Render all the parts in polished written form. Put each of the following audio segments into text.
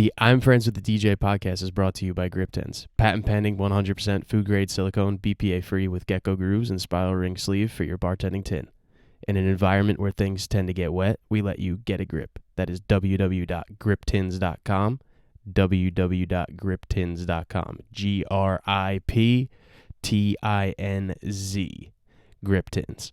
The I'm Friends with the DJ podcast is brought to you by Grip Tins. Patent pending 100% food grade silicone, BPA free with gecko grooves and spiral ring sleeve for your bartending tin. In an environment where things tend to get wet, we let you get a grip. That is www.griptins.com. www.griptins.com. GRIPTINZ. Grip Tins.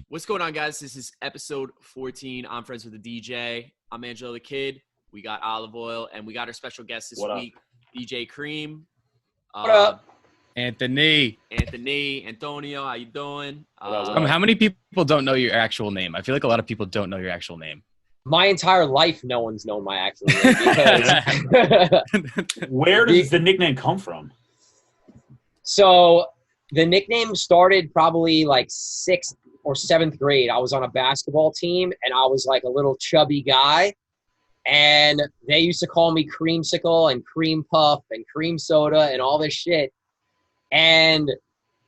What's going on, guys? This is episode 14. I'm Friends with the DJ. I'm Angelo the Kid. We got Olive Oil, and we got our special guest this week, DJ Cream. What up? Anthony. Antonio, how you doing? How many people don't know your actual name? I feel like a lot of people don't know your actual name. My entire life, no one's known my actual name because Where does the nickname come from? So the nickname started probably like 6th or 7th grade. I was on a basketball team, and I was like a little chubby guy, and they used to call me Creamsicle and Cream Puff and Cream Soda and all this shit. And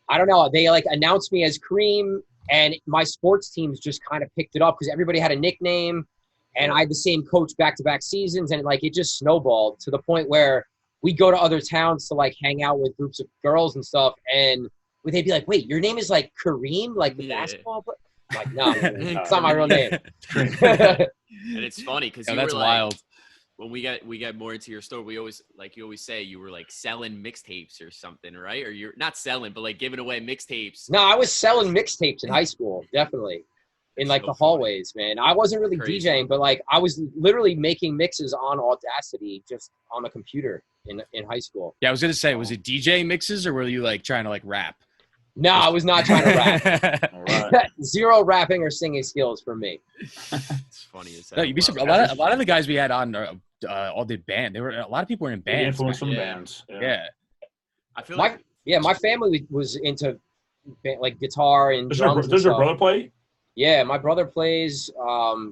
I don't know, they like announced me as Cream, and my sports teams just kind of picked it up because everybody had a nickname, and I had the same coach back-to-back seasons, and like it just snowballed to the point where we'd go to other towns to like hang out with groups of girls and stuff, and they'd be like, wait, your name is like Kareem, like the basketball player? I'm like, no, it's not my real name. And it's funny because you that's were like, wild. when we get more into your story, we always, like you always say, you were like selling mixtapes or something, right? Or you're not selling, but like giving away mixtapes. No, I was selling mixtapes in high school, definitely. In like So the hallways, man. I wasn't really Crazy. DJing, but like I was literally making mixes on Audacity just on the computer in high school. Yeah, I was going to say, was it DJ mixes or were you like trying to like rap? No, I was not trying to rap. All right. Zero rapping or singing skills for me. It's funny as hell. No, you'd be surprised. A lot of the guys we had on all did band. A lot of people were in Big bands. influence from Yeah. bands. Yeah. I feel like My family was into like guitar and drums. Does and your stuff. brother play? Yeah, my brother plays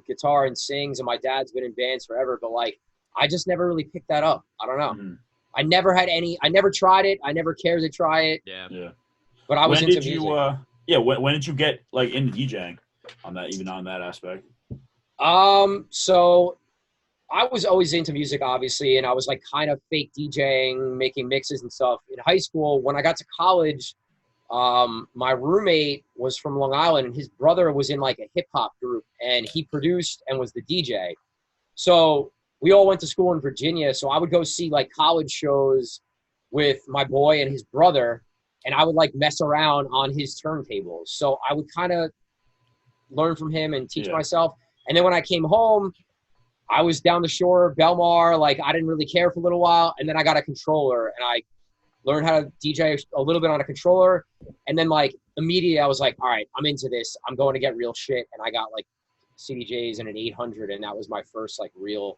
guitar and sings, and my dad's been in bands forever. But like, I just never really picked that up. I don't know. Mhm. I never tried it. I never cared to try it. yeah. Yeah. But I was When into did you? music. When did you get like into DJing on that aspect? So I was always into music, obviously, and I was like kind of fake DJing, making mixes and stuff in high school. When I got to college, my roommate was from Long Island, and his brother was in like a hip hop group, and he produced and was the DJ. So we all went to school in Virginia. So I would go see like college shows with my boy and his brother, and I would like mess around on his turntables. So I would kind of learn from him and teach myself. And then when I came home, I was down the shore, Belmar, like I didn't really care for a little while. And then I got a controller, and I learned how to DJ a little bit on a controller. And then like immediately I was like, all right, I'm into this. I'm going to get real shit. And I got like CDJs and an 800, and that was my first like real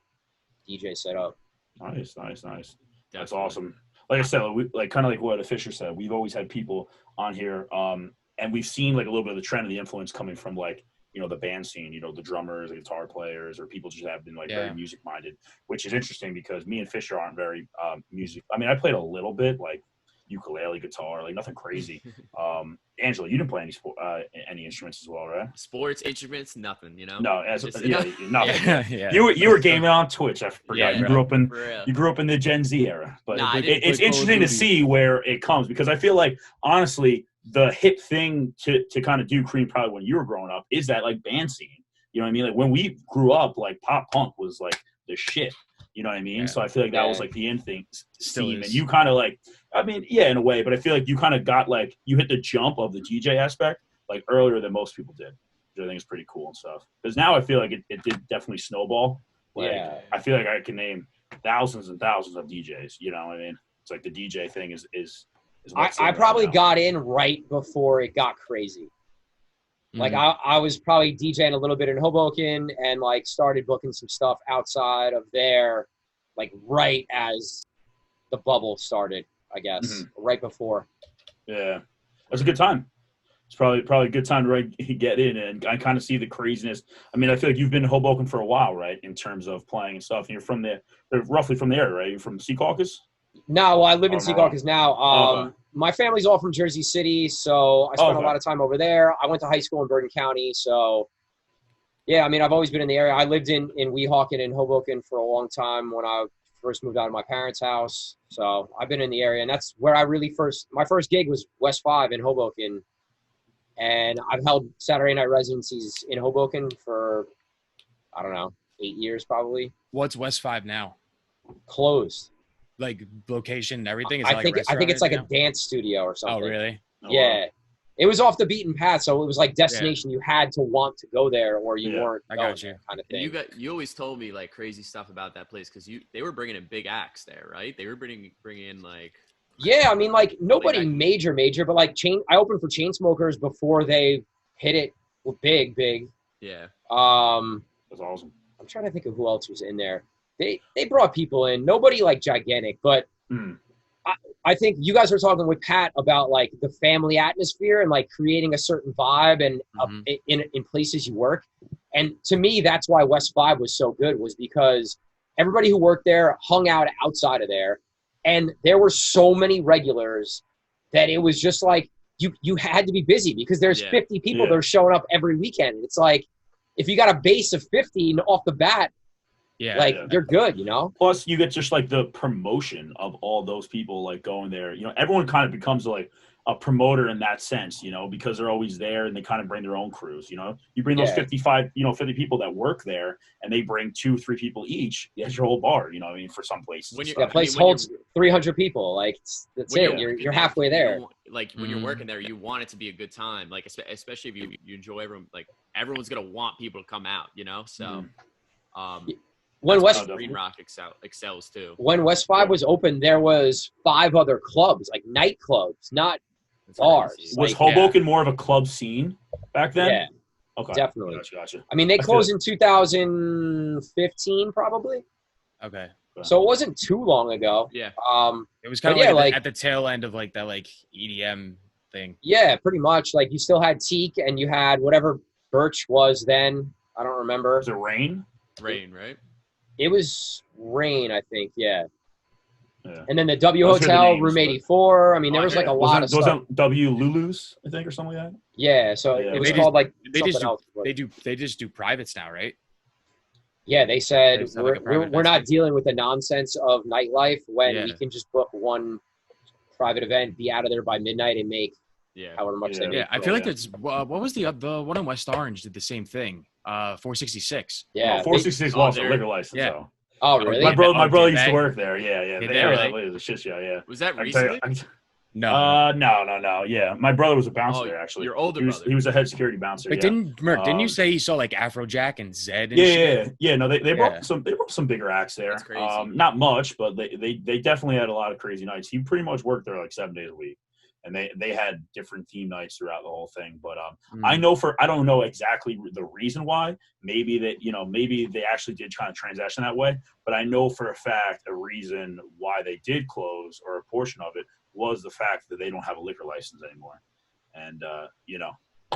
DJ setup. Nice. That's Definitely. awesome. Like I said, like kind of like what Fisher said, we've always had people on here, and we've seen like a little bit of the trend of the influence coming from like, you know, the band scene, you know, the drummers, the guitar players, or people just have been like very music minded, which is interesting because me and Fisher aren't very music. I mean, I played a little bit like ukulele, guitar, like nothing crazy. Angela, you didn't play any instruments as well, right? Sports, instruments, nothing, you know? No, nothing. Yeah. You were gaming on Twitch. I forgot. Yeah, you grew up in For real. you grew up in the Gen Z era, but Nah, I didn't it's play Call of interesting to Duty. see where it comes because I feel like honestly the hip thing to kind of do Cream probably when you were growing up is that like band scene. You know what I mean? Like when we grew up, like pop punk was like the shit. You know what I mean? Yeah. So I feel like that was like the in thing Still scene, is. and you kind of like, I mean, yeah, in a way, but I feel like you kind of got like you hit the jump of the DJ aspect like earlier than most people did, which I think is pretty cool and stuff. Because now I feel like it did definitely snowball. Like, Yeah. I feel like I can name thousands and thousands of DJs. You know what I mean? It's like the DJ thing is what's in I right probably now. got in right before it got crazy. Like I was probably DJing a little bit in Hoboken and like started booking some stuff outside of there, like right as the bubble started, I guess, right before. Yeah, that's a good time. It's probably a good time to get in, and I kind of see the craziness. I mean, I feel like you've been in Hoboken for a while, right? In terms of playing and stuff, and you're roughly from the area, right? You're from Sea Caucus. No, well, I live in Oh, no. Secaucus now. Okay. My family's all from Jersey City, so I spent a Okay. lot of time over there. I went to high school in Bergen County, so yeah, I mean, I've always been in the area. I lived in Weehawken and Hoboken for a long time when I first moved out of my parents' house. So I've been in the area, and that's where I really my first gig was West 5 in Hoboken. And I've held Saturday night residencies in Hoboken for, I don't know, 8 years probably. What's West 5 now? Closed. Like location and everything? Is I it like think a restaurant it's like a now? dance studio or Oh, something. really? Oh, Yeah. wow. It was off the beaten path, so it was like destination. You had to want to go there, or you weren't. I got you. There, kind of And thing. you always told me like crazy stuff about that place because they were bringing in big acts there, right? They were bringing in like. Yeah, I mean, like nobody Like, major, but like I opened for Chainsmokers before they hit it big. Yeah. That's awesome. I'm trying to think of who else was in there. They brought people in. Nobody like gigantic, but I think you guys were talking with Pat about like the family atmosphere and like creating a certain vibe and in places you work. And to me, that's why West 5 was so good, was because everybody who worked there hung out outside of there. And there were so many regulars that it was just like you had to be busy because there's 50 people that are showing up every weekend. It's like if you got a base of 50 off the bat, you're good, you know? Plus, you get just like the promotion of all those people like going there. You know, everyone kind of becomes like a promoter in that sense, you know, because they're always there and they kind of bring their own crews, you know? You bring those 50 people that work there and they bring 2-3 people each. That's your whole bar, you know what I mean, for some places. That place holds 300 people. Like, that's it. You're halfway there. Like, when you're working there, you want it to be a good time. Like, especially if you enjoy everyone. Like, everyone's going to want people to come out, you know? So, when Green Rock excels too. When West 5 was open, there was 5 other clubs, like nightclubs, not bars. Was Hoboken more of a club scene back then? Yeah. Okay. Definitely. Gotcha. I mean, they closed in 2015, probably. Okay. So it wasn't too long ago. Yeah. It was kind of like at the tail end of like that like EDM thing. Yeah, pretty much. Like you still had Teak and you had whatever Birch was then. I don't remember. Was it Rain? Rain, right? It was Rain, I think. Yeah. And then the W Hotel, Room 84. I mean, there was like a lot of stuff. Was that W Lulu's, I think, or something like that? Yeah. So it was called like something else. They just do privates now, right? Yeah, they said we're not dealing with the nonsense of nightlife when we can just book one private event, be out of there by midnight, and make however much they make. Yeah, I feel like that's what was the one in West Orange did the same thing. 466. Yeah, 466 lost a liquor license. Yeah. Though. Oh, really? My brother used to work there. Yeah. It was a shit show. Yeah. Was that recently? No. No. Yeah, my brother was a bouncer there. Actually, your older brother. He was a head security bouncer. Wait, didn't you say he saw like Afrojack and Zed? And yeah. No, they brought some bigger acts there. That's crazy. Not much, but they definitely had a lot of crazy nights. He pretty much worked there like 7 days a week. And they had different theme nights throughout the whole thing. But I don't know exactly the reason why. Maybe they actually did kind of transition that way. But I know for a fact a reason why they did close, or a portion of it, was the fact that they don't have a liquor license anymore. And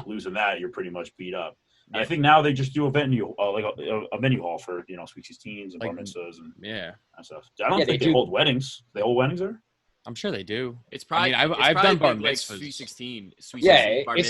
losing that, you're pretty much beat up. And I think now they just do a venue, like a venue hall for Sweet 16s and bar mitzvahs and stuff. I don't think they hold weddings. They hold weddings there. I'm sure they do. It's probably. I've done bar mitzvahs. Like Sweet 16. It's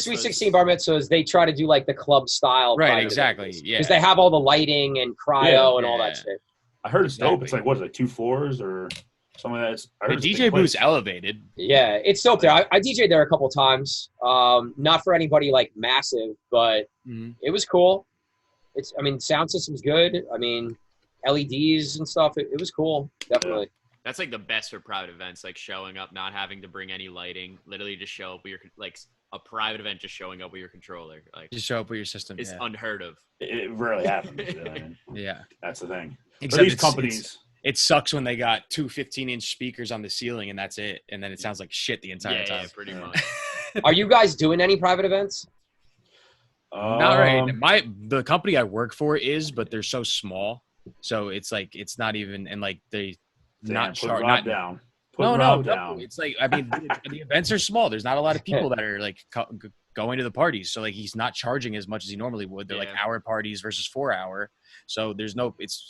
Sweet 16 bar mitzvahs. They try to do like the club style. Right. Exactly. Yeah. Because they have all the lighting and cryo and all that shit. I heard it's dope. It's like what is it, 2 floors or something like that? The DJ booth's elevated. Yeah, it's dope there. I DJ'd there a couple times. Not for anybody like massive, but it was cool. Sound system's good. I mean, LEDs and stuff. It was cool. Definitely. Yeah. That's like the best for private events, like showing up, not having to bring any lighting, literally just show up with your, like a private event, just showing up with your controller. Like just show up with your system. It's unheard of. It rarely happens. Yeah. That's the thing. Except these companies. It sucks when they got 2 15-inch speakers on the ceiling and that's it. And then it sounds like shit the entire time. Yeah, pretty much. Are you guys doing any private events? Not right. The company I work for is, but they're so small. So it's like, it's not even, and like they, not charged. Down. No. It's like the events are small. There's not a lot of people that are like going to the parties. So like he's not charging as much as he normally would. They're like hour parties versus 4 hour. So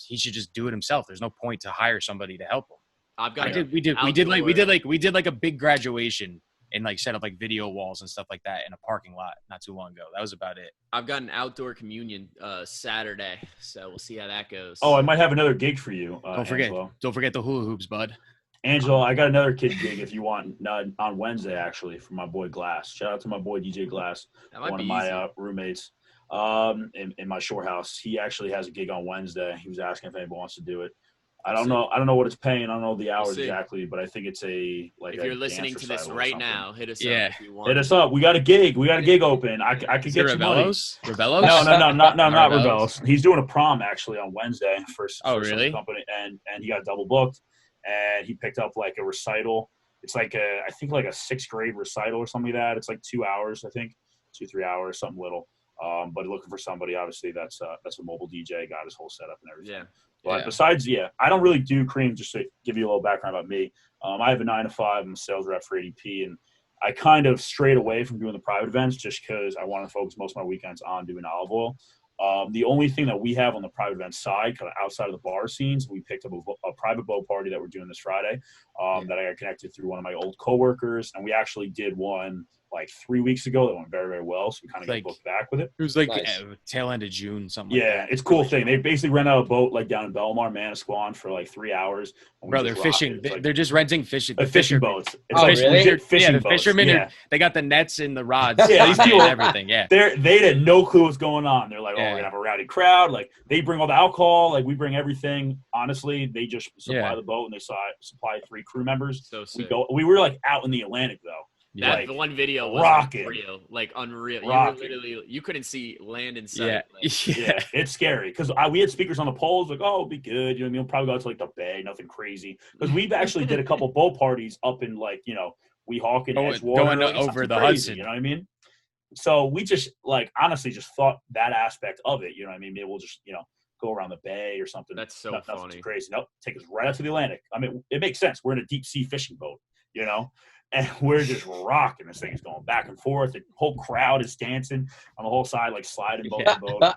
he should just do it himself. There's no point to hire somebody to help him. I've got. We did like a big graduation and like set up like video walls and stuff like that in a parking lot not too long ago. That was about it. I've got an outdoor communion Saturday, so we'll see how that goes. Oh, I might have another gig for you. Don't forget the hula hoops, bud. Angelo, I got another kid gig if you want on Wednesday, actually, from my boy Glass. Shout out to my boy DJ Glass, one of my roommates in my shore house. He actually has a gig on Wednesday. He was asking if anyone wants to do it. I don't know what it's paying. I don't know the hours exactly, but I think it's if you're listening to this right now, hit us up if you want. Hit us up. We got a gig. open. I could get you money. Rebellos? No, not Rebellos. He's doing a prom actually on Wednesday for really? some company, and he got double booked, and he picked up like a recital. It's like I think like a 6th grade recital or something like that. It's like 2 hours, I think, 2-3 hours, something little. But looking for somebody, obviously, that's a mobile DJ, got his whole setup and everything. Yeah. But besides, I don't really do cream. Just to give you a little background about me, I have a 9 to 5. I'm a sales rep for ADP, and I kind of strayed away from doing the private events just because I want to focus most of my weekends on doing olive oil. The only thing that we have on the private event side, kind of outside of the bar scenes, we picked up a private boat party that we're doing this Friday that I got connected through one of my old coworkers, and we actually did one like 3 weeks ago that went very, very well, so we kind of got booked back with it. It was like tail end of June, something like that. Yeah, it's a cool thing. They basically rent out a boat like down in Belmar, Manasquan for like 3 hours. Bro, they're fishing. They're just renting fishing. Fishing boats. It's really? Fishing the boats. fishermen, they got the nets and the rods. Yeah, these people, and everything. Yeah, they had no clue what's going on. They're like, we're gonna have a rowdy crowd. Like they bring all the alcohol. Like we bring everything. Honestly, they just supply the boat and they supply 3 crew members. So sick. We were like out in the Atlantic though. That one video was unreal. You couldn't see land in sight. Yeah, it's scary because we had speakers on the poles like, oh, it'll be good. You know what I mean? We'll probably go out to like the bay, nothing crazy. Because we've actually did a couple boat parties up in like, Weehawken, Edgewater. Going over the Hudson. You know what I mean? So we just honestly just thought that aspect of it. You know what I mean? Maybe we'll just, go around the bay or something. That's so funny. Nothing crazy. Nope. Take us right out to the Atlantic. I mean, it makes sense. We're in a deep sea fishing boat, and we're just rocking. This thing is going back and forth. The whole crowd is dancing on the whole side, like sliding boat to boat.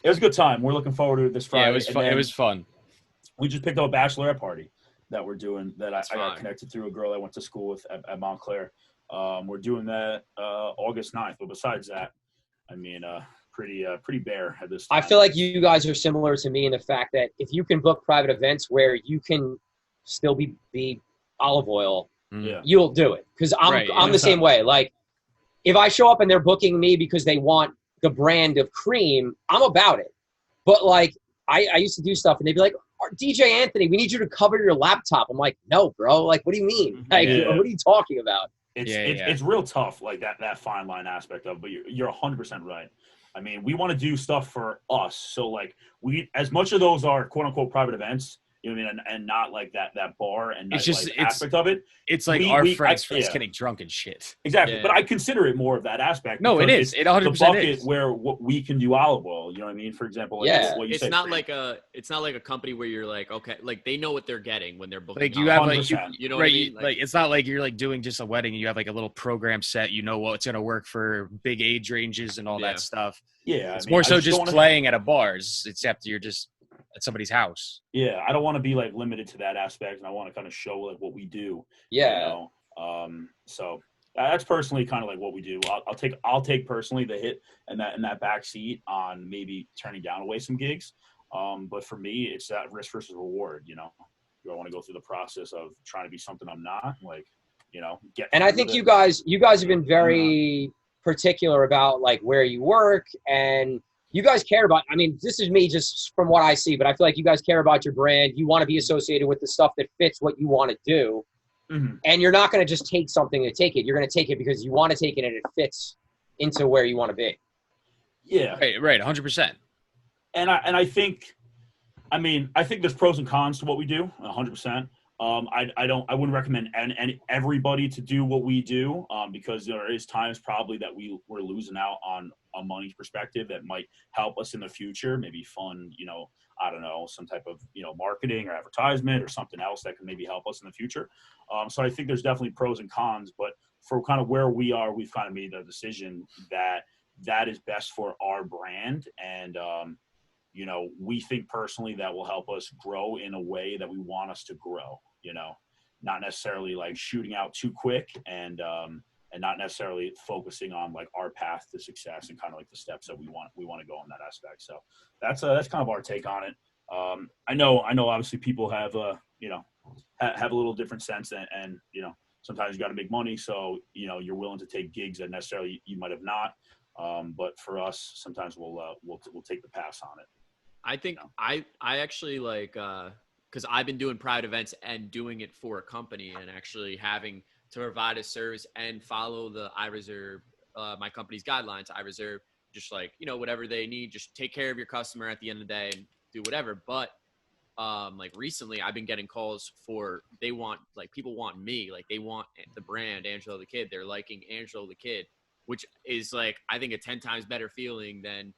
It was a good time. We're looking forward to it this Friday. Yeah, it was fun. It was fun. We just picked up a bachelorette party that we're doing that I got connected through a girl I went to school with at Montclair. We're doing that August 9th. But besides that, I mean, pretty bare at this time. I feel like you guys are similar to me in the fact that if you can book private events where you can still be olive oil, you'll do it. Because I'm the same way. Like, if I show up and they're booking me because they want the brand of cream, I'm about it. But, like, I used to do stuff, and they'd be like, DJ Anthony, we need you to cover your laptop. I'm like, no, bro. Like, what do you mean? Like, what are you talking about? It's real tough, like that fine line aspect of it, but you're 100% right. I mean, we want to do stuff for us. So, like, as much of those are quote-unquote private events, you know what I mean, and not like that bar and it's just aspect of it. It's like our friends getting drunk and shit. Exactly, but I consider it more of that aspect. No, it is. It 100% the bucket is. Where we can do olive oil. You know what I mean? For example, what you it's said, not like a company where you're like, okay, like they know what they're getting when they're booking. Like you have like you know what I mean? Like it's not like you're like doing just a wedding and you have like a little program set. You know what's gonna work for big age ranges and all that stuff. Yeah, it's more so just playing at a bar. Except you're just at somebody's house. Yeah, I don't want to be like limited to that aspect, and I want to kind of show like what we do. Yeah. So that's personally kind of like what we do. I'll take personally the hit and that back seat on maybe turning down away some gigs. But for me, it's that risk versus reward. Do I want to go through the process of trying to be something I'm not? Like, get. And I think you guys have been very particular about like where you work, and you guys care about, I mean, this is me just from what I see, but I feel like you guys care about your brand. You want to be associated with the stuff that fits what you want to do. Mm-hmm. And you're not going to just take something to take it. You're going to take it because you want to take it and it fits into where you want to be. Yeah. Right. 100%. And I think there's pros and cons to what we do, 100%. I wouldn't recommend everybody to do what we do because there is times probably that we're losing out on a money perspective that might help us in the future, maybe fund, I don't know, some type of, marketing or advertisement or something else that can maybe help us in the future. So I think there's definitely pros and cons, but for kind of where we are, we've kind of made the decision that is best for our brand. And, we think personally that will help us grow in a way that we want us to grow. you know, not necessarily like shooting out too quick and not necessarily focusing on like our path to success and kind of like the steps that we want to go in that aspect. So that's kind of our take on it. I know obviously people have have a little different sense and you know, sometimes you got to make money. So, you know, you're willing to take gigs that necessarily you might have not. But for us, sometimes we'll take the pass on it. I think I actually like, cause I've been doing private events and doing it for a company and actually having to provide a service and follow the iReserve, my company's guidelines. iReserve, just like, you know, whatever they need, just take care of your customer at the end of the day and do whatever. But like recently I've been getting calls for, people want me, like they want the brand Angelo the Kid. They're liking Angelo the Kid, which is like, I think a 10 times better feeling than,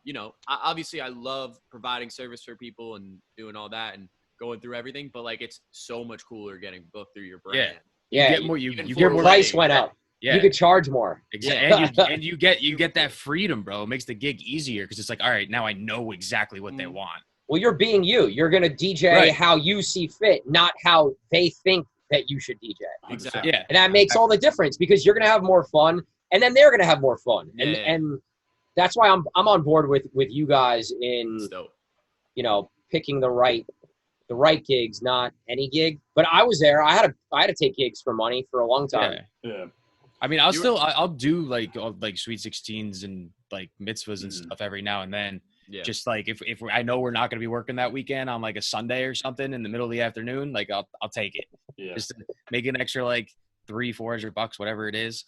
you know, obviously I love providing service for people and doing all that and going through everything, but like, it's so much cooler getting booked through your brand. Yeah. You get more, your price went up. Yeah. You could charge more. Exactly. And you get that freedom, bro. It makes the gig easier because it's like, all right, now I know exactly what they want. Well, you're being you. You're going to DJ how you see fit, not how they think that you should DJ. Exactly. Yeah. And that makes all the difference because you're going to have more fun and then they're going to have more fun. And that's why I'm on board with you guys in, you know, picking the right gigs, not any gig. But I was there. I had to take gigs for money for a long time. Yeah. I mean, I'll do like Sweet 16s and like mitzvahs and stuff every now and then. Yeah. Just like if I know we're not going to be working that weekend on like a Sunday or something in the middle of the afternoon, like I'll take it. Yeah. Just to make an extra like $300-400, whatever it is.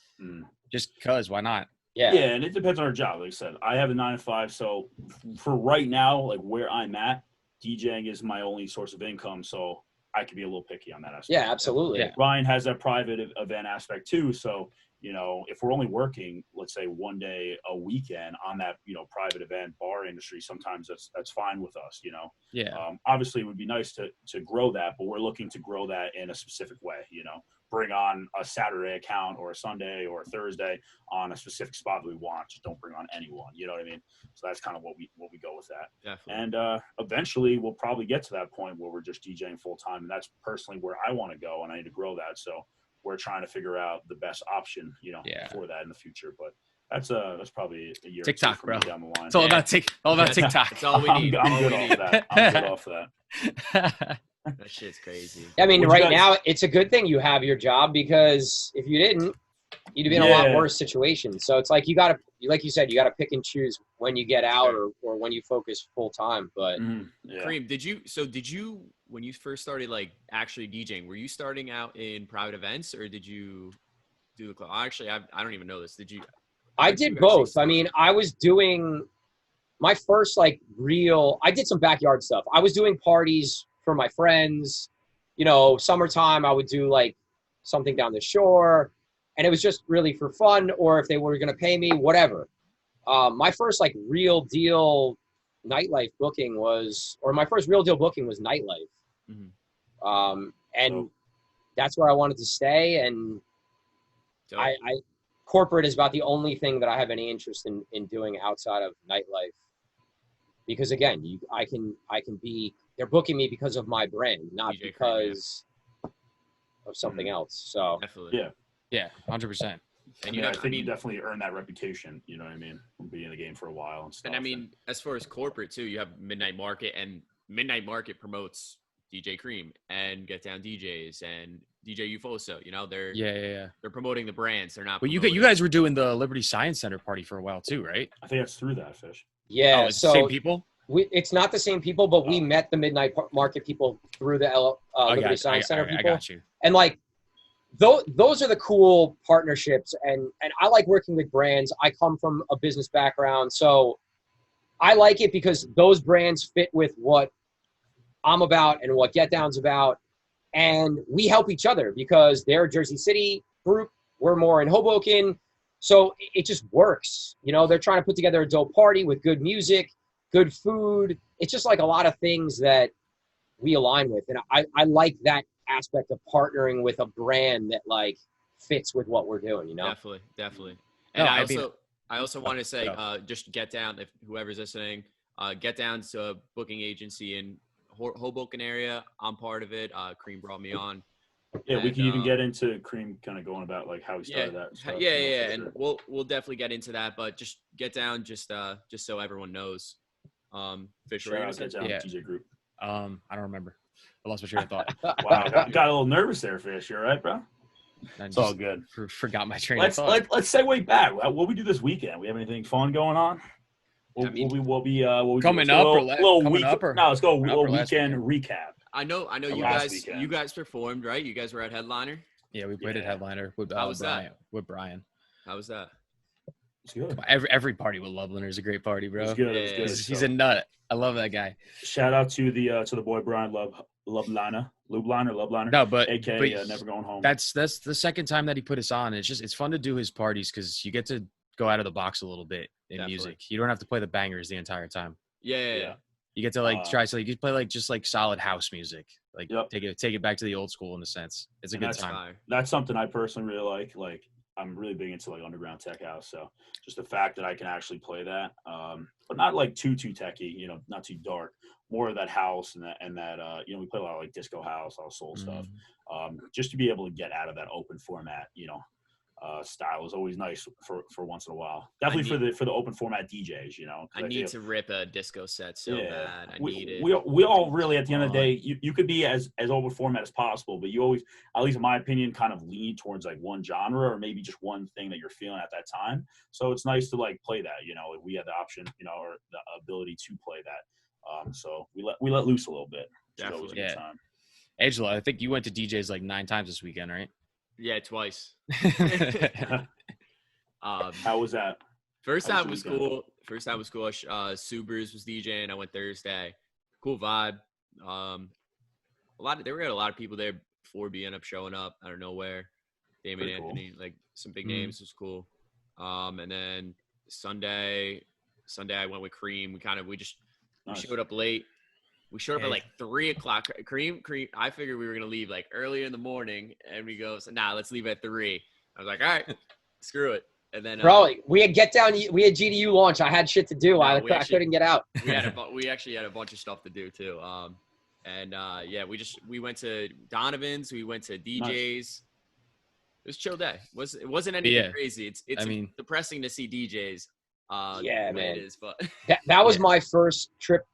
Just because, why not? Yeah. Yeah, and it depends on our job. Like I said, I have a 9 to 5, so for right now, like where I'm at, DJing is my only source of income, so I can be a little picky on that aspect. Yeah, absolutely. Yeah. Ryan has that private event aspect too, so you know, if we're only working, let's say 1 day a weekend on that, you know, private event bar industry, sometimes that's fine with us, you know. Yeah. Obviously, it would be nice to grow that, but we're looking to grow that in a specific way, you know. Bring on a Saturday account or a Sunday or a Thursday on a specific spot that we want. Just don't bring on anyone. You know what I mean? So that's kind of what we go with that. Definitely. And eventually, we'll probably get to that point where we're just DJing full time, and that's personally where I want to go, and I need to grow that. So we're trying to figure out the best option, you know, for that in the future. But that's probably a year TikTok, or two bro. Down the line. It's all about TikTok. That's all we need. I'm good off of that. I'm good off of that. That shit's crazy. I mean, now it's a good thing you have your job because if you didn't, you'd be in a lot worse situation. So it's like like you said, you got to pick and choose when you get out or when you focus full time. But Kareem, did you when you first started like actually DJing, were you starting out in private events or did you do the club? Actually, I don't even know this. Did you? I did both. I mean, I was doing my first I did some backyard stuff. I was doing parties for my friends, you know, summertime, I would do like something down the shore and it was just really for fun or if they were going to pay me, whatever. My first like real deal nightlife booking was nightlife. And that's where I wanted to stay. And I corporate is about the only thing that I have any interest in doing outside of nightlife. Because again, I can be, they're booking me because of my brand, not DJ because of something else. So definitely. Yeah, 100%. And I think you definitely earn that reputation. You know what I mean? Being in the game for a while and stuff. And I mean, as far as corporate too, you have Midnight Market, and Midnight Market promotes DJ Cream and Get Down DJs and DJ Ufoso. You know, they're they're promoting the brands. They're not. Well, you guys were doing the Liberty Science Center party for a while too, right? I think that's through that, Fish. Yeah, it's the same people. It's not the same people, but we met the Midnight Market people through the Liberty Science Center people. I got you. And like, those are the cool partnerships, and I like working with brands. I come from a business background, so I like it because those brands fit with what I'm about and what Get Down's about, and we help each other because they're a Jersey City group, we're more in Hoboken, so it just works. You know, they're trying to put together a dope party with good music, good food. It's just like a lot of things that we align with, and I like that aspect of partnering with a brand that like fits with what we're doing, you know? Definitely. And I also want to say, just Get Down, if whoever's listening, Get Down's a booking agency in Hoboken area. I'm part of it. Cream brought me on. Yeah, we can even get into Cream kind of going about like how he started that stuff. Yeah, and we'll definitely get into that, but just get down just so everyone knows. Fisher, DJ group. I don't remember. I lost my train of thought. Wow, got a little nervous there, Fish. You all right, bro? It's all good. Forgot my train of thought. Let's segue back. What we do this weekend? We have anything fun going on? We'll be coming up or coming up or no? Let's go a little weekend recap. I know you guys performed, right? You guys were at Headliner. Yeah, we played at Headliner with How was Brian. that? With Brian. How was that? It's good. Every party with Loveliner is a great party, bro. It's good. It's good. He's a nut. I love that guy. Shout out to the boy Brian Loveliner. No, but AKA Never Going Home. That's the second time that he put us on. It's fun to do his parties because you get to go out of the box a little bit in music. You don't have to play the bangers the entire time. Yeah. You get to try to you play just solid house music. Take it back to the old school in a sense. It's a good time. That's something I personally really like. Like I'm really big into like underground tech house. So just the fact that I can actually play that, but not like too techy, not too dark, more of that house and that we play a lot of like disco house, all soul stuff. Just to be able to get out of that open format, style is always nice for once in a while. Definitely for the open format DJs, I need to rip a disco set so bad. I need it. We all really at the end of the day, you could be as open format as possible, but you always, at least in my opinion, kind of lean towards like one genre or maybe just one thing that you're feeling at that time. So it's nice to like play that. We had the option, or the ability to play that. So we let loose a little bit. Definitely. A good time. Angelo, I think you went to DJs like 9 times this weekend, right? Yeah, twice. How was that? First time was cool. Subers was DJing. I went Thursday. Cool vibe. There were a lot of people there before B ended up showing up out of nowhere. Damien Anthony, like some big names. Was cool. And then Sunday I went with Cream. We showed up late. We showed up at like 3:00. Cream. I figured we were gonna leave like earlier in the morning, and we go, let's leave at 3. I was like, all right, screw it. And then, we had GDU launch. I had shit to do. I couldn't get out. We actually had a bunch of stuff to do too. We went to Donovan's. We went to DJs. Nice. It was a chill day. It wasn't anything crazy. It's depressing to see DJs. Man. It is, but that was my first trip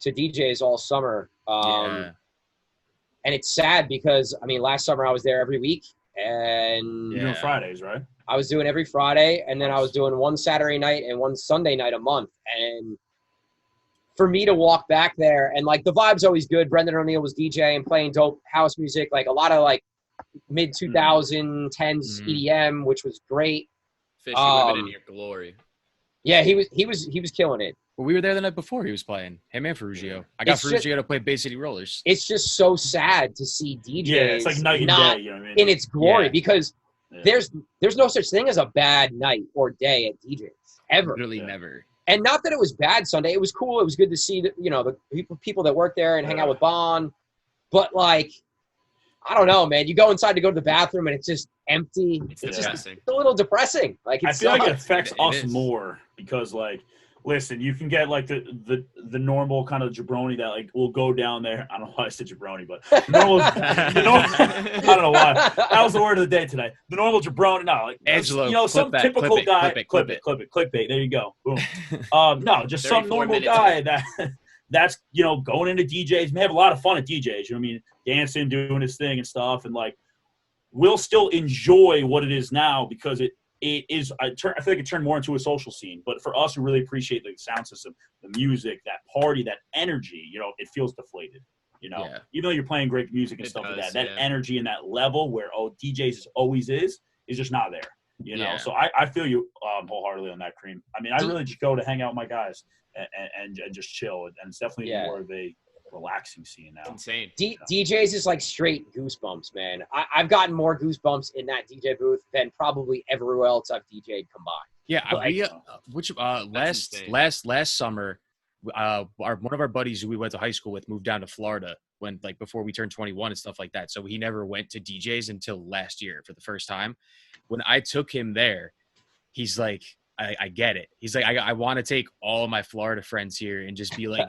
to DJs all summer. And it's sad because last summer I was there every week, and you're doing Fridays, right? I was doing every Friday, and then I was doing one Saturday night and one Sunday night a month. And for me to walk back there, and like the vibe's always good. Brendan O'Neill was DJing, playing dope house music, like a lot of like mid 2010s EDM, which was great. Fish, you living in your glory. Yeah, he was killing it. Well, we were there the night before he was playing. Him and Ferrugio. I got Ferrugio to play Bay City Rollers. It's just so sad to see DJs it's like night and day, you know what I mean? In its glory because there's no such thing as a bad night or day at DJs ever. Literally never. And not that it was bad Sunday. It was cool. It was good to see the people that work there and hang out with Bon. But like, I don't know, man. You go inside to go to the bathroom and it's just empty. It's just a little depressing. Like I feel like it affects us more because like, listen, you can get like the normal kind of jabroni that like will go down there. I don't know why I said jabroni, but normal, I don't know why. That was the word of the day today. The normal jabroni, Angelo, some typical guy. Clip it. Clickbait. There you go. Boom. No, just some normal guy that's going into DJs. May have a lot of fun at DJs. You know what I mean? Dancing, doing his thing and stuff, and like we'll still enjoy what it is now because it is. I feel like it turned more into a social scene. But for us who really appreciate the sound system, the music, that party, that energy, it feels deflated. Even though you're playing great music and stuff like that energy and that level where DJs always is just not there. So I feel you wholeheartedly on that, Cream. I really just go to hang out with my guys and just chill, and it's definitely more of a relaxing scene now. Insane. DJs is like straight goosebumps, man. I've gotten more goosebumps in that DJ booth than probably everywhere else I've DJ'd combined. Yeah, last summer, one of our buddies who we went to high school with moved down to Florida before we turned 21 and stuff like that. So he never went to DJs until last year for the first time. When I took him there, he's like, I get it. He's like, I want to take all of my Florida friends here and just be like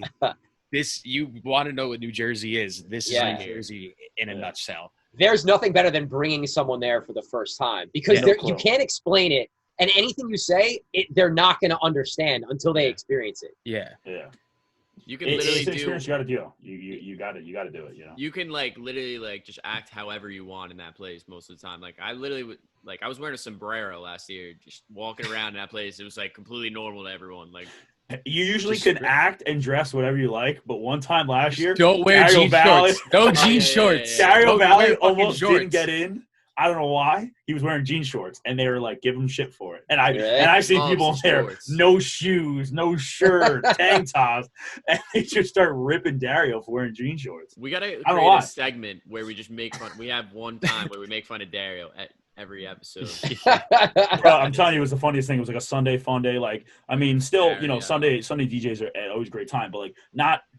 this, you want to know what New Jersey is. This is Yeah. New Jersey in a nutshell. There's nothing better than bringing someone there for the first time because you can't explain it. And anything you say, they're not going to understand until they experience it. Yeah. Yeah. You can literally it's an experience you got to do. You got to do it. You know. You can like literally like just act however you want in that place most of the time. Like I literally would, like I was wearing a sombrero last year, just walking around in that place. It was like completely normal to everyone. Like you usually can act and dress whatever you like, but one time last year, don't wear Dario jean Valley, shorts. No jean shorts. Dario Valley almost shorts. didn't get in. I don't know why. He was wearing jean shorts, and they were like, "Give him shit for it." And I see people there, no shoes, no shirt, tank tops, and they just start ripping Dario for wearing jean shorts. We gotta create a segment where we just make fun. We have one time where we make fun of Dario at every episode. Bro, I'm telling you, it was the funniest thing. It was like a Sunday fun day. Like, I mean, still, Sunday DJs are always a great time, but like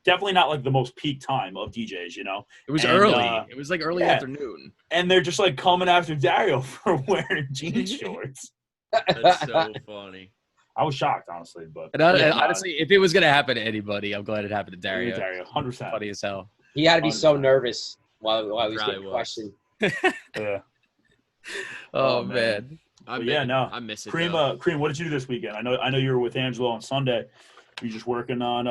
definitely not like the most peak time of DJs, you know? It was early. It was like early afternoon. And they're just like coming after Dario for wearing jean shorts. That's so funny. I was shocked, honestly. But honestly, if it was going to happen to anybody, I'm glad it happened to Dario. 100%. Funny as hell. He had to be so nervous while he was getting questioned. Yeah. Oh man. I miss it. Cream, what did you do this weekend? I know you were with Angelo on Sunday. You're just working on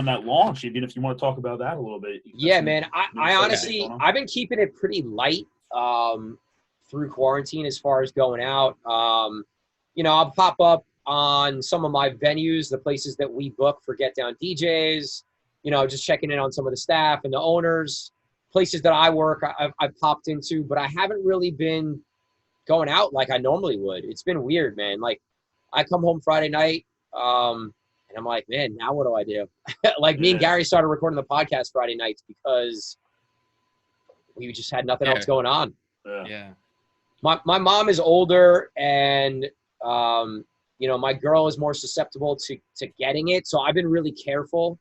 that launch. Even if you want to talk about that a little bit. Yeah, man. I honestly, I've been keeping it pretty light through quarantine as far as going out. I'll pop up on some of my venues, the places that we book for Get Down DJs. Just checking in on some of the staff and the owners. Places that I work, I've popped into, but I haven't really been going out like I normally would. It's been weird, man. Like I come home Friday night, and I'm like, man, now what do I do? Me and Gary started recording the podcast Friday nights because we just had nothing else going on. Yeah. My mom is older, and my girl is more susceptible to getting it. So I've been really careful.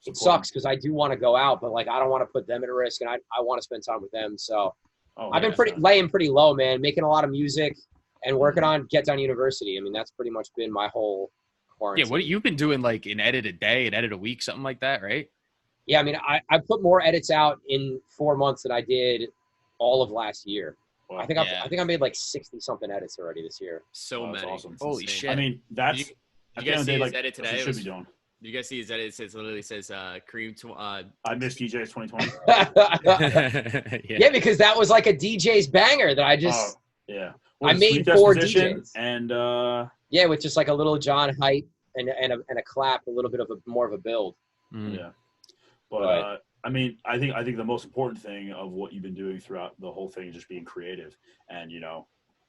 It sucks because I do want to go out, but like I don't want to put them at risk, and I want to spend time with them. So I've been laying pretty low, man, making a lot of music and working on Get Down University. I mean, that's pretty much been my whole quarantine. Yeah, what you've been doing, like an edit a day, an edit a week, something like that, right? Yeah, I mean, I put more edits out in 4 months than I did all of last year. Wow. I think I made like 60 something edits already this year. So many. Awesome. Holy shit! I mean, that's did you guys see his edit today? Should be doing. Did you guys see his edit? It literally says Cream. I missed DJ's 2020. Yeah, because that was like a DJ's banger that I just I made 4 DJs and with just like a little John hype and a clap, a little bit of more of a build. Yeah, but I mean, I think the most important thing of what you've been doing throughout the whole thing is just being creative and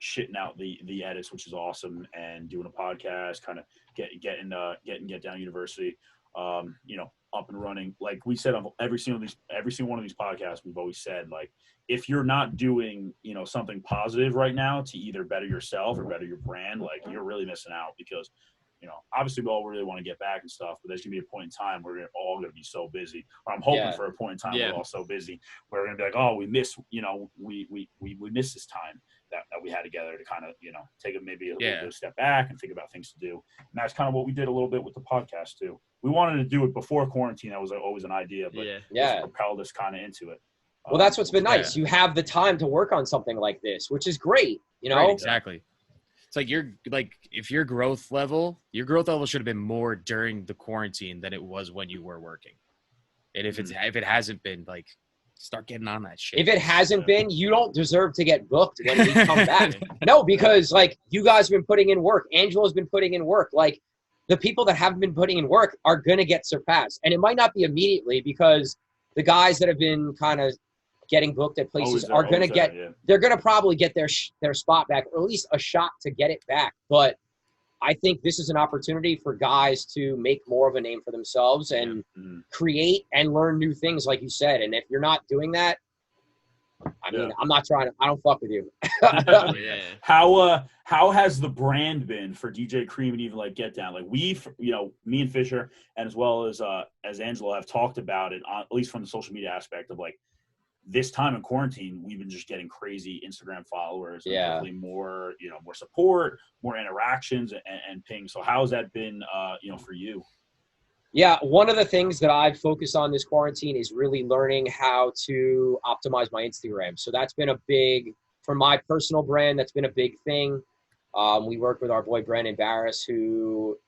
shitting out the edits, which is awesome, and doing a podcast, kind of getting Get Down University, up and running. Like we said on every single one of these podcasts, we've always said, like, if you're not doing something positive right now to either better yourself or better your brand, like you're really missing out because obviously we all really want to get back and stuff, but there's gonna be a point in time where we're all gonna be so busy. Or I'm hoping for a point in time we're all so busy where we're gonna be like, oh, we miss we miss this time that we had together to kind of take maybe a little bit of a step back and think about things to do. And that's kind of what we did a little bit with the podcast too. We wanted to do it before quarantine. That was always an idea, but it's propelled us kind of into it. Well, that's what's been nice. You have the time to work on something like this, which is great. Right, exactly. It's like if your growth level should have been more during the quarantine than it was when you were working. And if it hasn't been, like, start getting on that shit. If it hasn't been, you don't deserve to get booked when we come back. No, because like you guys have been putting in work. Angelo's been putting in work. Like the people that haven't been putting in work are gonna get surpassed, and it might not be immediately because the guys that have been kind of getting booked at places are going to get they're going to probably get their spot back, or at least a shot to get it back. But I think this is an opportunity for guys to make more of a name for themselves and create and learn new things, like you said. And if you're not doing that, I mean, I'm not trying to, I don't fuck with you. How has the brand been for DJ Cream and even like Get Down? Like me and Fisher, and as well as Angelo have talked about it, at least from the social media aspect of like, this time in quarantine, we've been just getting crazy Instagram followers, and hopefully more, more support, more interactions and ping. So how has that been, for you? Yeah, one of the things that I've focused on this quarantine is really learning how to optimize my Instagram. So that's been a big, for my personal brand, that's been a big thing. We work with our boy Brandon Barris, who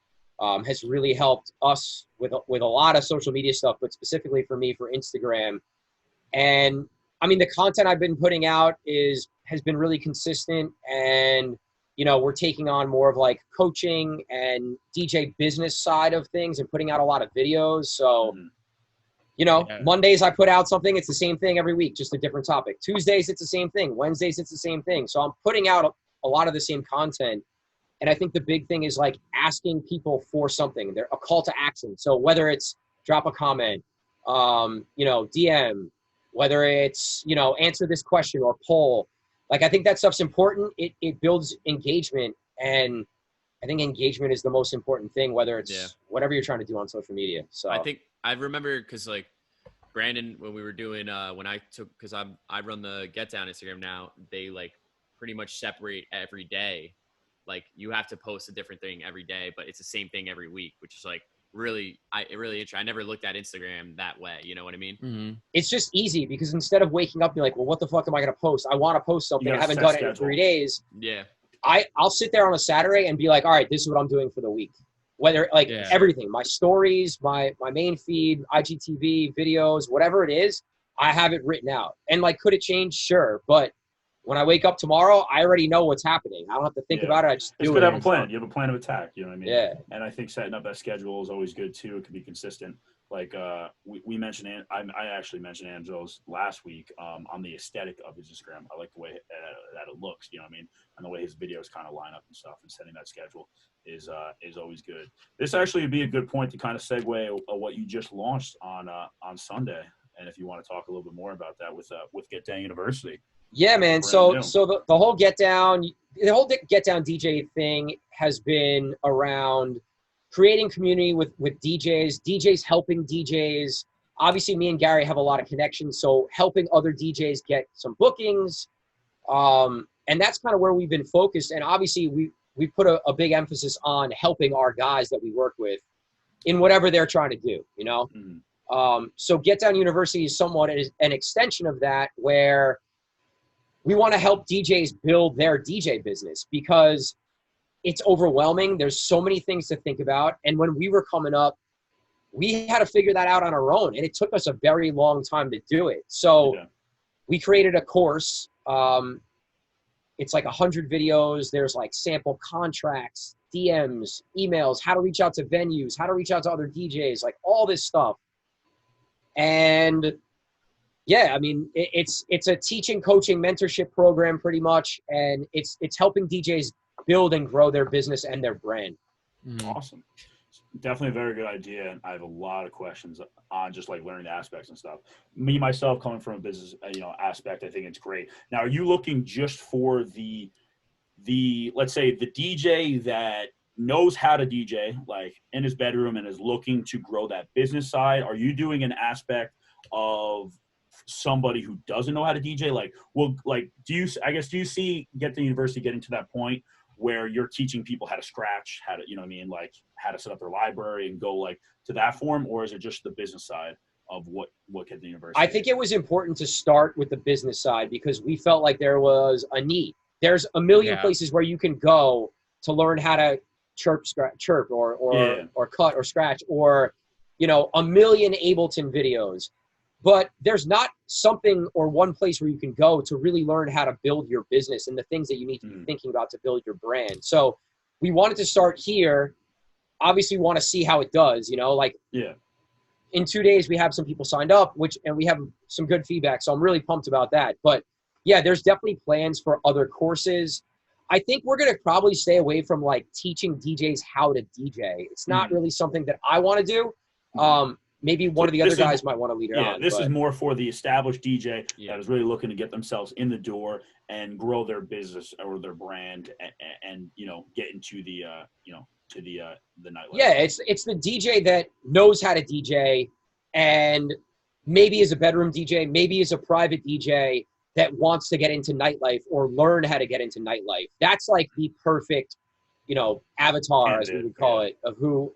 has really helped us with a lot of social media stuff, but specifically for me for Instagram. And I mean, the content I've been putting out has been really consistent, and we're taking on more of like coaching and DJ business side of things and putting out a lot of videos. So, Mondays I put out something, it's the same thing every week, just a different topic. Tuesdays, it's the same thing. Wednesdays, it's the same thing. So I'm putting out a lot of the same content. And I think the big thing is like asking people for something. They're a call to action. So whether it's drop a comment, DM, whether it's, answer this question or poll, like, I think that stuff's important. It builds engagement, and I think engagement is the most important thing, whether it's whatever you're trying to do on social media. So I remember because like Brandon, when we were doing because I run the Get Down Instagram now, they like pretty much separate every day. Like you have to post a different thing every day, but it's the same thing every week, which is like really interesting. I never looked at Instagram that way. You know what I mean? Mm-hmm. It's just easy because instead of waking up and be like, well, what the fuck am I going to post? I want to post something. I haven't done it in 3 days. Yeah. I'll sit there on a Saturday and be like, all right, this is what I'm doing for the week. Whether everything, my stories, my main feed, IGTV, videos, whatever it is, I have it written out. And like, could it change? Sure. But when I wake up tomorrow, I already know what's happening. I don't have to think about it. I just do it. It's good to have a plan. You have a plan of attack. You know what I mean? Yeah. And I think setting up that schedule is always good too. It can be consistent. Like we mentioned, I actually mentioned Angelo's last week on the aesthetic of his Instagram. I like the way that it looks. You know what I mean? And the way his videos kind of line up and stuff. And setting that schedule is always good. This actually would be a good point to kind of segue what you just launched on Sunday. And if you want to talk a little bit more about that with Get Down University. Yeah, man. So the whole Get Down DJ thing has been around creating community with DJs helping DJs. Obviously, me and Gary have a lot of connections, so helping other DJs get some bookings. And that's kind of where we've been focused. And obviously, we put a big emphasis on helping our guys that we work with in whatever they're trying to do, Mm-hmm. So Get Down University is somewhat an extension of that, where we want to help DJs build their DJ business because it's overwhelming. There's so many things to think about. And when we were coming up, we had to figure that out on our own. And it took us a very long time to do it. So we created a course. It's like 100 videos. There's like sample contracts, DMs, emails, how to reach out to venues, how to reach out to other DJs, like all this stuff. And yeah, I mean, it's a teaching, coaching, mentorship program pretty much, and it's helping DJs build and grow their business and their brand. Awesome. Definitely a very good idea, and I have a lot of questions on just like learning the aspects and stuff. Me, myself, coming from a business, aspect, I think it's great. Now, are you looking just for the let's say the DJ that knows how to DJ, like in his bedroom and is looking to grow that business side? Are you doing an aspect of somebody who doesn't know how to DJ? Do you see Get the University getting to that point where you're teaching people how to scratch, how to, like how to set up their library and go like to that form? Or is it just the business side of what Get the University? I think it was important to start with the business side because we felt like there was a need. There's a million places where you can go to learn how to chirp or cut or scratch, or, a million Ableton videos. But there's not something or one place where you can go to really learn how to build your business and the things that you need to be thinking about to build your brand. So we wanted to start here. Obviously, we want to see how it does, in 2 days, we have some people signed up, and we have some good feedback. So I'm really pumped about that. But yeah, there's definitely plans for other courses. I think we're going to probably stay away from like teaching DJs how to DJ. It's not really something that I want to do. Maybe one of the other guys might want to lead it on. This is more for the established DJ that is really looking to get themselves in the door and grow their business or their brand and get into the to the nightlife. Yeah, it's the DJ that knows how to DJ and maybe is a bedroom DJ, maybe is a private DJ that wants to get into nightlife or learn how to get into nightlife. That's like the perfect, avatar, as we would call it, of who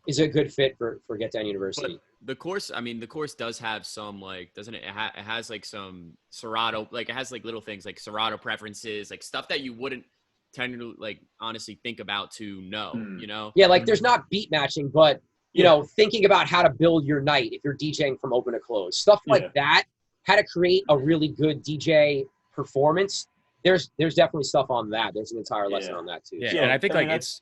is a good fit for Get Down University. But the course does have some, like, doesn't it? It has like some Serato, like it has like little things like Serato preferences, like stuff that you wouldn't tend to like honestly think about to know, you know? Yeah, like there's not beat matching, but you know, thinking about how to build your night if you're DJing from open to close, stuff like that, how to create a really good DJ performance. There's definitely stuff on that. There's an entire lesson on that too. Yeah, so, and I think like it's.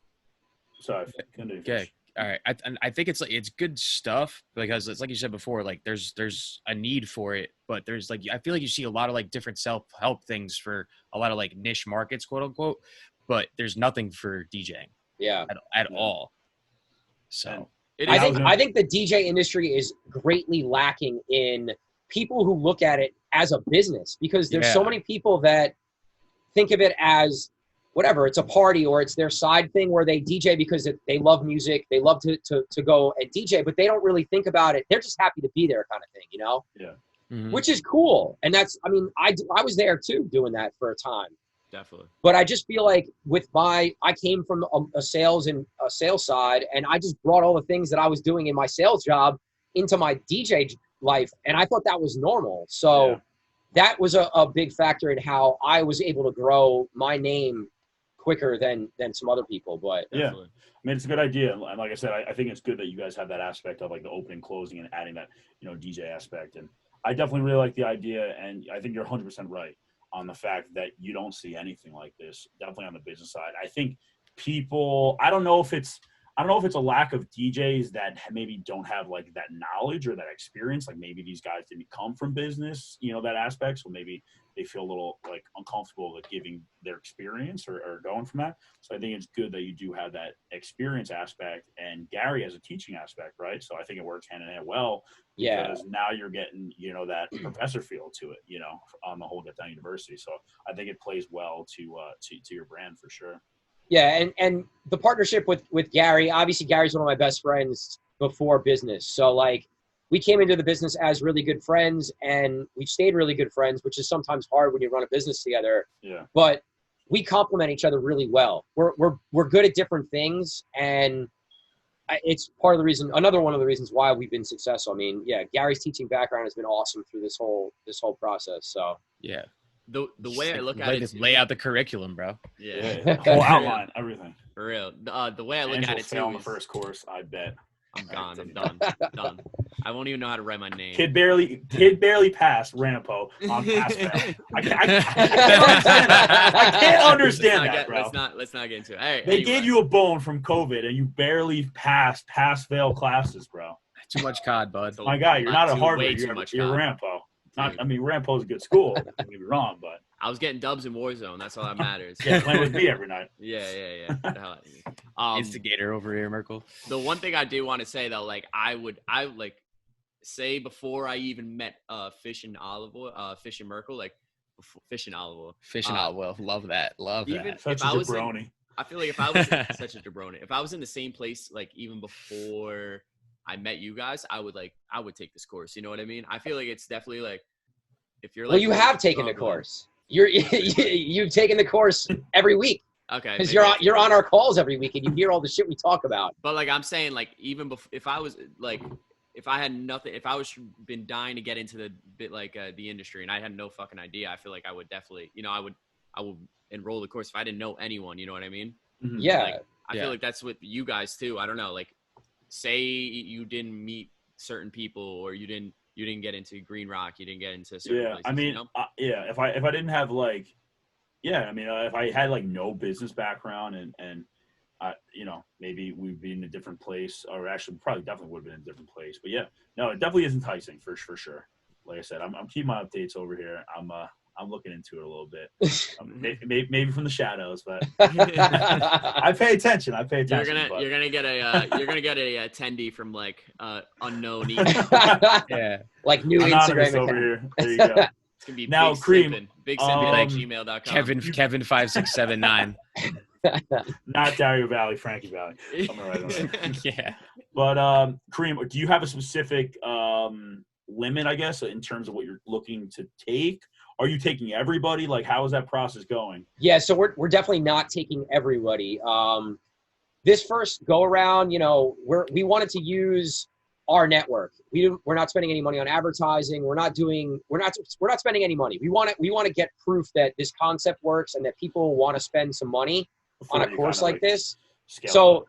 Sorry. Okay. All right. I think it's like, it's good stuff because it's like you said before, like there's a need for it, but there's like, I feel like you see a lot of like different self-help things for a lot of like niche markets, quote unquote, but there's nothing for DJing at all. So I think the DJ industry is greatly lacking in people who look at it as a business, because there's so many people that think of it as whatever, it's a party or it's their side thing where they DJ because they love music, they love to go and DJ, but they don't really think about it. They're just happy to be there kind of thing, you know? Yeah. Mm-hmm. Which is cool. And that's, I mean, I was there too doing that for a time. Definitely. But I just feel like I came from a sales side, and I just brought all the things that I was doing in my sales job into my DJ life. And I thought that was normal. So that was a big factor in how I was able to grow my name quicker than some other people. But Definitely. I mean, it's a good idea. And like I said, I think it's good that you guys have that aspect of like the opening, closing, and adding that, you know, DJ aspect. And I definitely really like the idea. And I think you're 100% right on the fact that you don't see anything like this, definitely on the business side. I think people, I don't know if it's a lack of DJs that maybe don't have like that knowledge or that experience. Like maybe these guys didn't come from business, you know, that aspect. So maybe they feel a little like uncomfortable with giving their experience or going from that. So I think it's good that you do have that experience aspect, and Gary has a teaching aspect, right? So I think it works hand in hand well, because now you're getting, you know, that professor feel to it, you know, on the whole Get Down University. So I think it plays well to your brand for sure. Yeah, and the partnership with Gary, obviously Gary's one of my best friends before business. So like we came into the business as really good friends, and we've stayed really good friends, which is sometimes hard when you run a business together. Yeah. But we complement each other really well. We're good at different things, and it's another one of the reasons why we've been successful. I mean, Gary's teaching background has been awesome through this whole process. So yeah. The way I look at it, lay out the curriculum, bro. Yeah, whole outline, everything. For real. The way I look Angelo at it failed too. on the first course, I bet. I'm gone. I'm done. I won't even know how to write my name. Kid barely passed Rampo on pass fail. I can't understand that, bro. Let's not get into it. All right, they gave you a bone from COVID, and you barely passed pass-fail classes, bro. Too much COD, bud. My guy, you're not a Harvard. You're Rampo. Rampo's a good school. Don't get me wrong, but I was getting dubs in Warzone. That's all that matters. Yeah, playing with me every night. Yeah. Instigator over here, Merkel. The one thing I do want to say though, like I would say before I even met Fish and Merkel, like Fish and Olive Oil. Love that. Such a jabroni. I feel like if I was such a jabroni, if I was in the same place like even before I met you guys, I would take this course. You know what I mean? I feel like it's definitely like if you're like. Well, you have taken the course. You've taken the course every week. Okay. Because you're on our calls every week and you hear all the shit we talk about. But like I'm saying, like even if I was like, if I had nothing, if I was been dying to get into the bit like the industry and I had no fucking idea, I feel like I would definitely, you know, I would enroll the course if I didn't know anyone. You know what I mean? Mm-hmm. Yeah. Like, I feel like that's with you guys too. I don't know. Like, say you didn't meet certain people or you didn't get into Green Rock, you didn't get into certain places, I mean, you know? if I didn't have like, I mean, if I had like no business background and you know, maybe we'd be in a different place, or actually probably definitely would have been in a different place. But it definitely is enticing for sure. Like I said, I'm keeping my updates over here. I'm looking into it a little bit, maybe from the shadows, but I pay attention. You're gonna get a attendee from like unknown email. Yeah, like new Instagram over here. There you go. It's gonna be now Big Simpin at gmail.com. Kevin 5679. Not Dario Valley, Frankie Valley. I'm right. Yeah. But Kareem, do you have a specific limit, I guess, in terms of what you're looking to take? Are you taking everybody? Like, how is that process going? Yeah, so we're definitely not taking everybody. this first go around, we wanted to use our network. We're not spending any money on advertising. We're not spending any money. We want to get proof that this concept works and that people want to spend some money on a course like this. So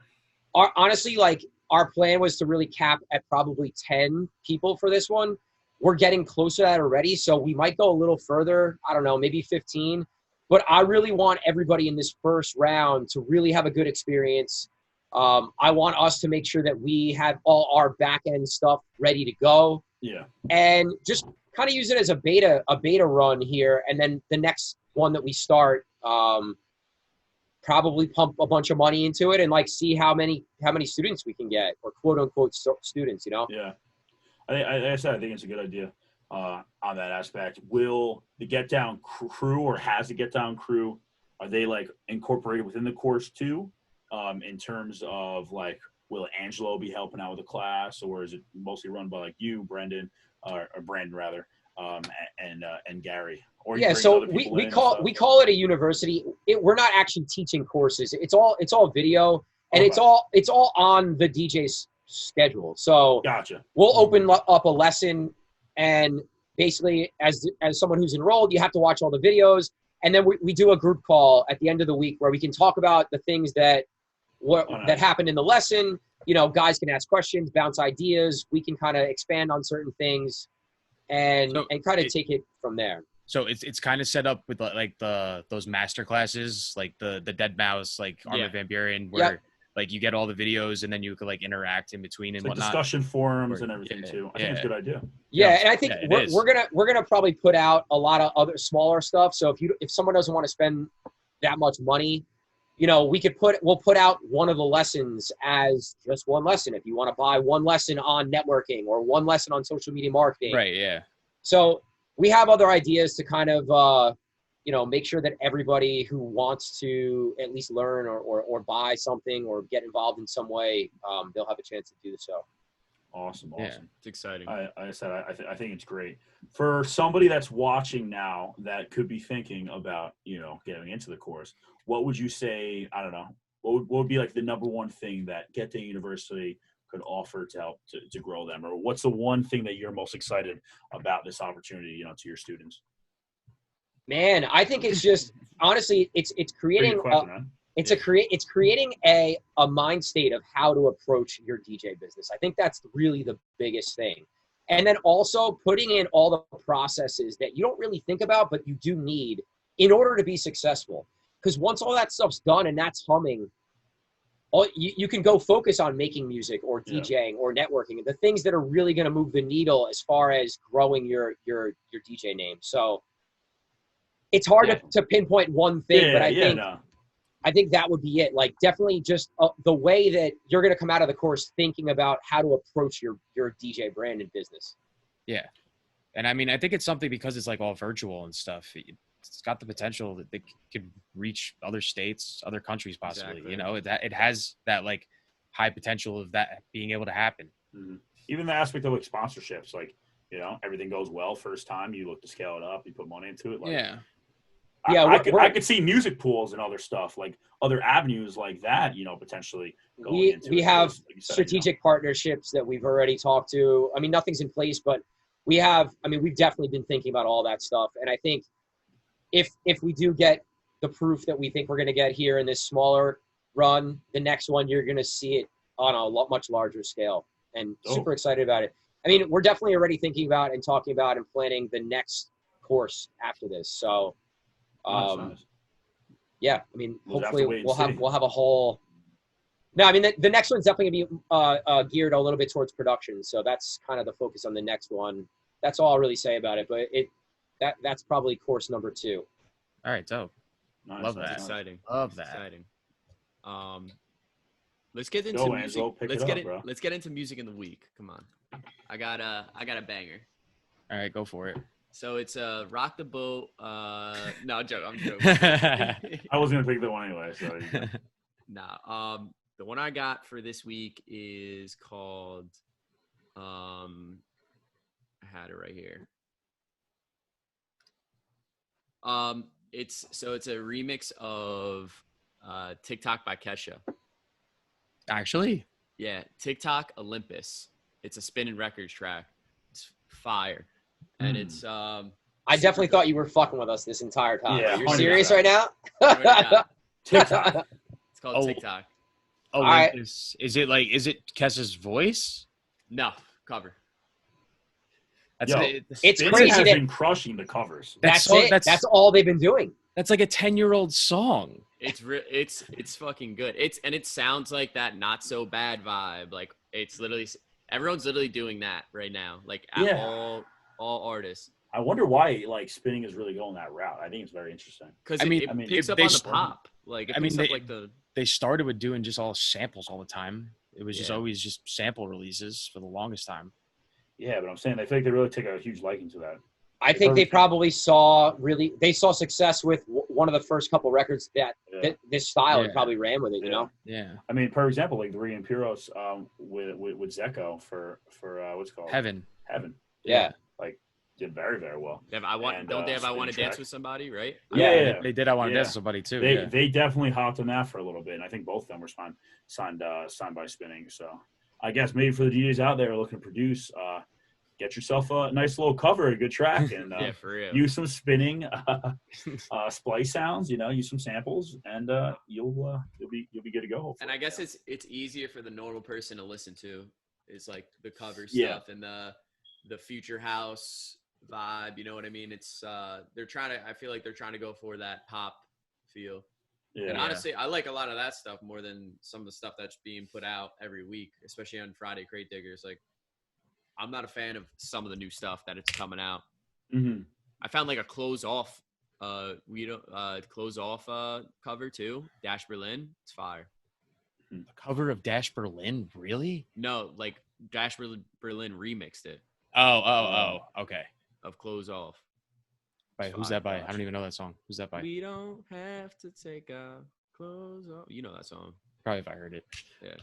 honestly, like our plan was to really cap at probably 10 people for this one. We're getting close to that already. So we might go a little further. I don't know, maybe 15. But I really want everybody in this first round to really have a good experience. I want us to make sure that we have all our back end stuff ready to go. Yeah. And just kind of use it as a beta run here. And then the next one that we start, probably pump a bunch of money into it and like see how many students we can get, or quote unquote students, Yeah. I think it's a good idea on that aspect. Will the Get Down crew, or has the Get Down crew, are they like incorporated within the course too? In terms of like, will Angelo be helping out with the class, or is it mostly run by like you, Brendan, or Brandon rather, and Gary? Or yeah, so we call it a university. We're not actually teaching courses. It's all video, and it's all on the DJ's schedule. So gotcha. We'll open up a lesson, and basically, as someone who's enrolled, you have to watch all the videos, and then we do a group call at the end of the week where we can talk about the things that happened in the lesson. Guys can ask questions, bounce ideas. We can kind of expand on certain things, and kind of take it from there. So it's kind of set up with like those master classes, like the Dead Mouse, like Armin van Buren, where like you get all the videos and then you could like interact in between and like whatnot. Discussion forums and everything too. I think it's a good idea. Yeah, and I think we're gonna probably put out a lot of other smaller stuff. So if someone doesn't want to spend that much money, we'll put out one of the lessons as just one lesson. If you want to buy one lesson on networking or one lesson on social media marketing, right? Yeah. So we have other ideas to kind of make sure that everybody who wants to at least learn or buy something or get involved in some way, they'll have a chance to do so. Awesome. Yeah, it's exciting. I think it's great for somebody that's watching now that could be thinking about getting into the course. What would you say? I don't know. What would be like the number one thing that Get Down University could offer to help to grow them, or what's the one thing that you're most excited about this opportunity, to your students? Man, I think it's just honestly, it's creating it's creating a mind state of how to approach your DJ business. I think that's really the biggest thing. And then also putting in all the processes that you don't really think about, but you do need in order to be successful. Because once all that stuff's done and that's humming, you can go focus on making music or DJing or networking, the things that are really going to move the needle as far as growing your DJ name. So it's hard to pinpoint one thing, but I think that would be it. Like definitely just the way that you're going to come out of the course thinking about how to approach your DJ brand and business. Yeah. And I mean, I think it's something because it's like all virtual and stuff. It's got the potential that they could reach other states, other countries, possibly. Exactly. It has that like high potential of that being able to happen. Mm-hmm. Even the aspect of like sponsorships, like everything goes well first time, you look to scale it up, you put money into it. Like, I could see music pools and other stuff, like other avenues like that. Potentially going into. We have strategic partnerships that we've already talked to. I mean, nothing's in place, but we've definitely been thinking about all that stuff, and I think. If we do get the proof that we think we're going to get here in this smaller run, the next one you're going to see it on a much larger scale, and super excited about it. I mean, we're definitely already thinking about and talking about and planning the next course after this. So, yeah, I mean, hopefully we'll have a whole. No, I mean the next one's definitely going to be geared a little bit towards production. So that's kind of the focus on the next one. That's all I'll really say about it, but That's probably course number 2. All right, dope. Nice. Love that. That's exciting. Love that. Exciting. Let's get into music. Let's get into music in the week. Come on. I got a banger. All right, go for it. So it's Rock the Boat. No, I'm joking. I was gonna pick that one anyway. So. Nah. The one I got for this week is called. I had it right here. It's a remix of TikTok by Kesha. Actually, Yeah, TikTok Olympus. It's a spinning records track. It's fire, and it's I super definitely good. thought you were fucking with us this entire time. Yeah, You're 100%. serious right now? Swear to God. TikTok. It's called Oh. TikTok. right. Olympus. Is it Kessa's voice? No cover. That's Yo, It's Spinning crazy has that- been crushing the covers. That's so- it. That's all they've been doing. That's like a 10-year-old song. It's fucking good. It sounds like that not so bad vibe. Like it's literally everyone's literally doing that right now. Like all artists. I wonder why like spinning is really going that route. I think it's very interesting. Because I mean, it I mean, picks up they on the started- pop. Like it I mean, picks up they- like the They started with doing just all samples all the time. It was just Yeah. always just sample releases for the longest time. Yeah, but I'm saying I feel like they really take a huge liking to that. I think they Everything. probably saw success with one of the first couple records that this style Yeah. probably ran with it. You know. Yeah. I mean, for example, like the Re Impuros with Zecco for what's it called Heaven. Heaven. Yeah. Did very, very well. they have I want And, don't they have I want to spin dance track. with somebody, right? Yeah. They did I Want to Yeah. Dance with Somebody too. They yeah. they definitely hopped on that for a little bit, and I think both of them were signed by Spinning. So I guess maybe for the DJs out there looking to produce, get yourself a nice little cover, a good track, and Yeah, for real. use some spinning splice sounds. Use some samples, and you'll be good to go. Hopefully. And I guess it's easier for the normal person to listen to. Is like the cover Yeah. stuff and the future house vibe. You know what I mean? It's they're trying to. I feel like they're trying to go for that pop feel. yeah. And honestly, I like a lot of that stuff more than some of the stuff that's being put out every week, especially on Friday Crate Diggers. Like, I'm not a fan of some of the new stuff that it's coming out. Mhm. I found like a close off, cover too. Dash Berlin, it's fire. The cover of Dash Berlin, really? No, like Dash Berlin remixed it Oh, okay. of Close Off. By who's Fire, that by? I gosh. don't even know that song. Who's that by? We don't have to take our clothes off. You know that song. Probably if I heard it.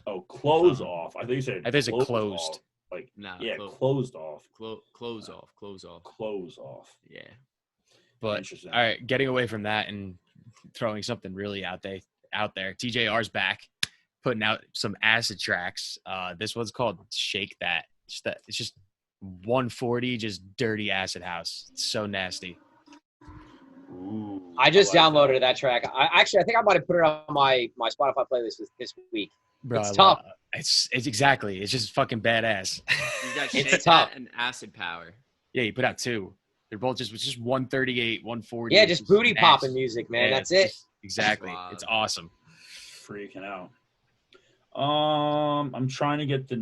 Oh, close off. I think you said. I think it's close closed. off. Like Nah, closed off. close off. Close off. Close off. Yeah. But Interesting. all right, getting away from that and throwing something really out there. TJR's back, putting out some acid tracks. This one's called Shake That. It's just 140, just dirty acid house. It's so nasty. Ooh, I just like downloaded that track. I think I might have put it on my Spotify playlist this week. Bro, It's I tough. It's exactly. It's just fucking badass. You got It's Shake tough. That and Acid Power. Yeah, he put out two. They're both just 138, 140. Yeah, It's just booty nasty. popping music, man. Yeah, That's it's it. just- exactly. Wow. It's awesome. freaking out. I'm trying to get the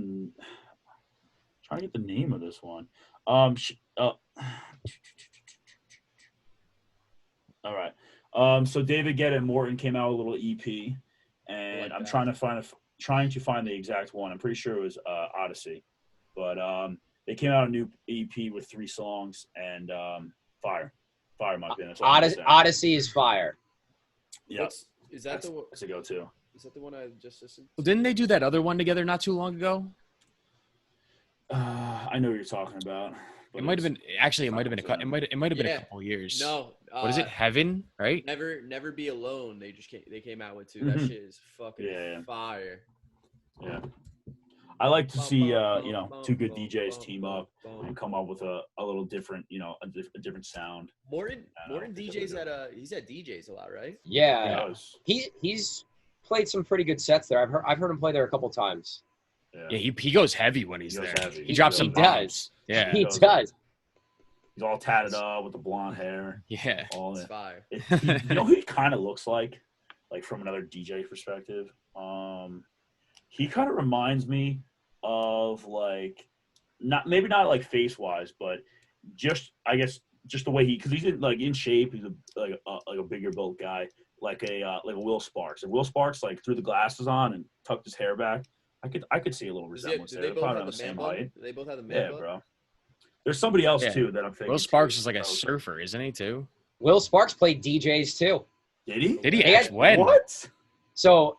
name of this one. All right. So David Guetta and Morton came out with a little EP, and like I'm that. trying to find the exact one. I'm pretty sure it was Odyssey, but they came out a new EP with 3 songs, and fire my opinion. That's all I'm saying. Odyssey is fire. Yeah, Is that the one? that's a go-to. Is that the one I just listened? Well, didn't they do that other one together not too long ago? I know what you're talking about. but It might have been actually. It might have been Sounds it might have been Yeah. a couple years. No. What is it? Heaven, right? Never Be Alone. They came out with 2. Mhm. That shit is fucking Yeah. fire. Yeah. I like to see, 2 good DJs team up and come up with a little different, a different sound. Morton I think DJs that'll he's at DJs a lot, right? Yeah. Yeah. He's played some pretty good sets there. I've heard him play there a couple times. Yeah, he goes heavy when he's He goes there. heavy. He drops He some does. bombs. Yeah, He goes- does. He's all tatted up with the blonde hair. yeah. All It's that. fire. You know who he kind of looks like from another DJ perspective? He kind of reminds me of not like face wise, but just I guess just the way because he's in shape. He's a bigger built guy, like a Will Sparks. If Will Sparks threw the glasses on and tucked his hair back, I could see a little resemblance Do there. they They're both probably have on the the same man height. bun? They both have the man Yeah, bun? bro. There's somebody else Yeah. too that I'm thinking. Will Sparks too. is like a Okay. surfer, isn't he too? Will Sparks played DJs too. Did he? Did he? They had- When? What? So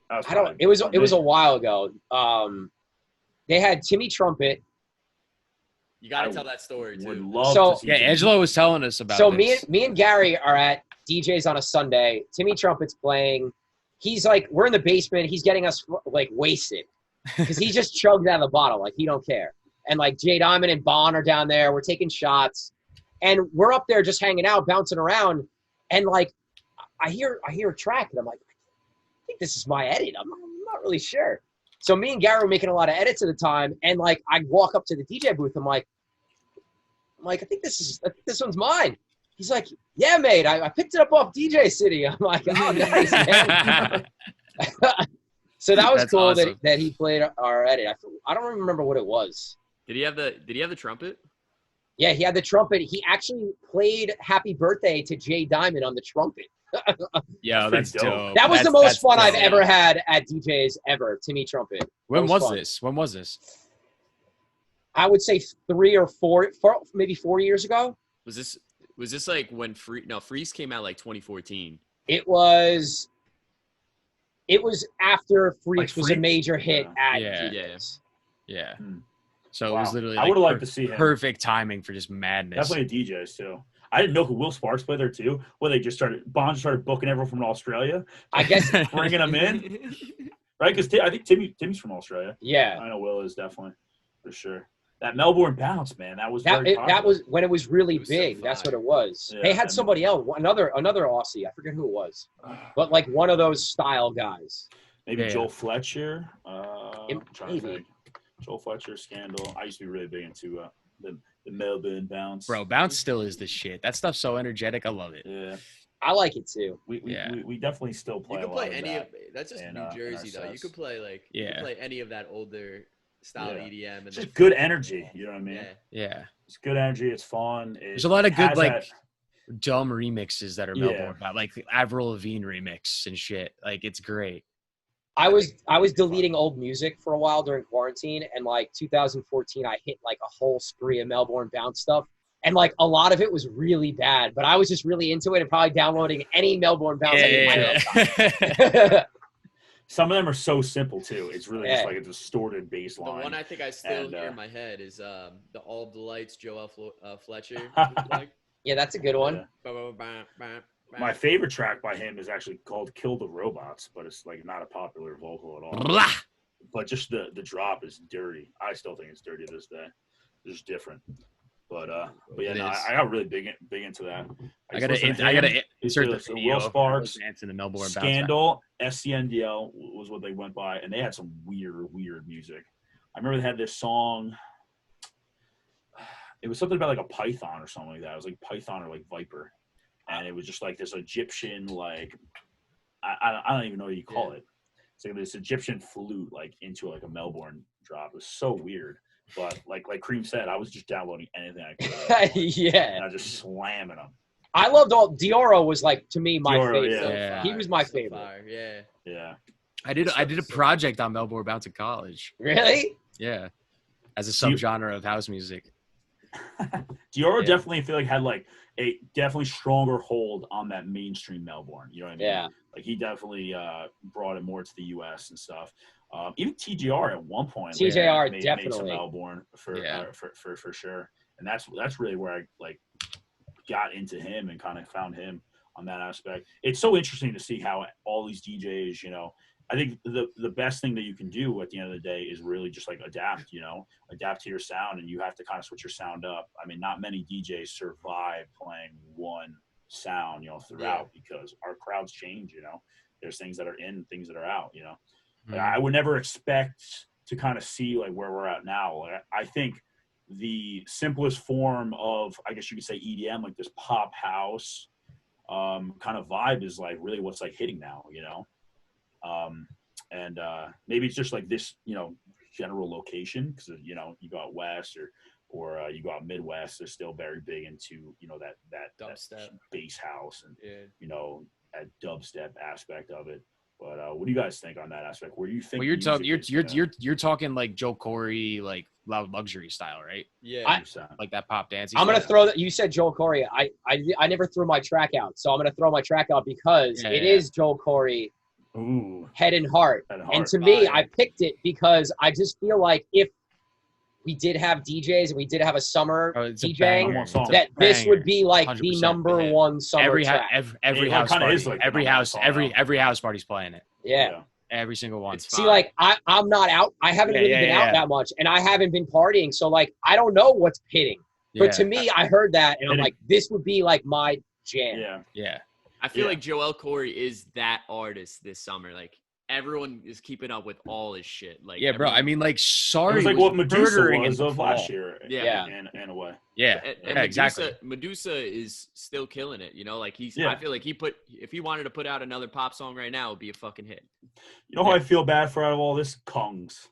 That was I don't. probably It was one it was a day. while ago. They had Timmy Trumpet. You got I to tell that story Would too. love So- to see Yeah, Jimmy. Angelo was telling us about So this. me and Gary are at DJs on a Sunday. Timmy Trumpet's playing. he's like, we're in the basement. He's getting us like wasted because he just chugged out of the bottle. Like he don't care. And like Jay Diamond and Bond are down there. We're taking shots and we're up there just hanging out, bouncing around. And like, I hear a track and I'm like, I think this is my edit. I'm not really sure. So me and Gary were making a lot of edits at the time. And like, I walk up to the DJ booth. I'm like, I think this one's mine. He's like, yeah, mate, I picked it up off DJ City. I'm like, oh, nice, man. So that was That's cool awesome. that he played our edit. I don't remember what it was. Did he have the trumpet? Yeah, he had the trumpet. He actually played Happy Birthday to Jay Diamond on the trumpet. Yeah, that's dope. That was That's- the most that's fun I've dope. ever had at DJs ever, Timmy Trumpet. When was fun. this? When was this? I would say 3 or 4, maybe 4 years ago. Was this like when Freeze came out like 2014? It was after Freaks Like was a Freaks? major hit at Yeah. DJs. Yeah. Hmm. So it Wow. was literally I like would've liked to see him. perfect timing for just madness. Definitely a DJs too. I didn't know who Will Sparks played there too. Well, they just Bond started booking everyone from Australia, I guess, bringing them in, right? Because I think Timmy's from Australia. yeah. I know Will is definitely for sure. That Melbourne bounce, man, that was very popular. That was when it was really It was so big. That's what fire. it was. Yeah, They had I somebody else, another Aussie. I forget who it was, but like one of those style guys. Maybe Yeah. Joel Fletcher. I'm trying to maybe. think. Joel Fletcher, Scandal. I used to be really big into the Melbourne bounce. Bro, bounce still is the shit. That stuff's so energetic. I love it. Yeah, I like it too. we definitely still play. You could a lot play of any that. of that's just in, New in our Jersey though. You sets. could play like you Yeah. could play any of that older style Yeah. EDM and It's then just good energy. You know what I mean? Yeah. Yeah. It's good energy. It's fun. There's a lot of good has like that- dumb remixes that are Yeah. Melbourne about, like the Avril Lavigne remix and shit. Like it's great. I was deleting old music for a while during quarantine, and like 2014, I hit like a whole spree of Melbourne bounce stuff, and like a lot of it was really bad. But I was just really into it and probably downloading any Melbourne bounce. I could find. Yeah. Some of them are so simple too. It's really just Yeah. like a distorted bass The line. one I think I still And, hear in my head is the All of the Lights Joel Fletcher. Yeah, that's a good one. Yeah. Like, My favorite track by him is actually called "Kill the Robots," but it's like not a popular vocal at all. Blah. But just the drop is dirty. I still think it's dirty to this day. It's just different. But yeah, It no, is. I got really big into that. I gotta insert the so video. Will Sparks, Dance in the Melbourne bounce. Scandal, SCNDL was what they went by, and they had some weird music. I remember they had this song. It was something about like a python or something like that. It was like python or like viper, and it was just like this Egyptian like I don't even know what you call it. It's like this Egyptian flute like into like a Melbourne drop. It was so weird. But like Cream said, I was just downloading anything I could, Yeah, and I was just slamming them. I loved all. Dioro was like to me my Dioro, favorite. yeah. He was my So favorite. fire, yeah. Yeah. I did a project on Melbourne bounce in college. Really? Yeah, as a Do you- subgenre of house music. Dioro Yeah. definitely I feel like had like a definitely stronger hold on that mainstream Melbourne. You know what I mean? Yeah. Like he definitely brought it more to the U.S. and stuff. Even TJR at one point. TJR made definitely. some Melbourne for Yeah. for sure. And that's really where I like got into him and kind of found him on that aspect. It's so interesting to see how all these DJs, you know, I think the best thing that you can do at the end of the day is really just like adapt to your sound, and you have to kind of switch your sound up. I mean, not many DJs survive playing one sound, throughout because our crowds change, there's things that are in, things that are out, Like, I would never expect to kind of see like where we're at now. Like, I think the simplest form of, I guess you could say EDM, like this pop house kind of vibe is like really what's like hitting now, and maybe it's just like this, general location because you go out west or you go out Midwest, they're still very big into that Dubstep. bass house and Yeah. that dubstep aspect of it. But what do you guys think on that aspect? Where do you think? Well, you're talking music is you're talking like Joe Corey, like loud luxury style, right? Yeah. I- 100%. Like that pop dance. I'm gonna throw that. You said Joel Corey. I never threw my track out, so I'm gonna throw my track out because Yeah, it yeah. is Joel Corey, Ooh, Head and Heart. Head and And Heart. to me, Fire. I picked it because I just feel like if we did have DJs and we did have a summer it's a DJing, banger. One song. It's a that this banger. would be like the 100% number hit. one summer every track. every It house kinda party, is like the every number one house song every now. every house party's playing it. Yeah. Every single one. It's See, fine. like I'm not out. I haven't really been out that much, and I haven't been partying. So like I don't know what's hitting. But to me, I heard that, and I'm like, this would be like my jam. Yeah. Yeah. I feel like Joel Corey is that artist this summer. Like everyone is keeping up with all his shit. Like bro. I mean, like, sorry, it was like what Medusa murdering was in of fall. last year. Yeah. In a way. Yeah. And yeah, exactly. Medusa is still killing it. You know, like Yeah. I feel like if he wanted to put out another pop song right now, it would be a fucking hit. You know who I feel bad for out of all this? Kongs.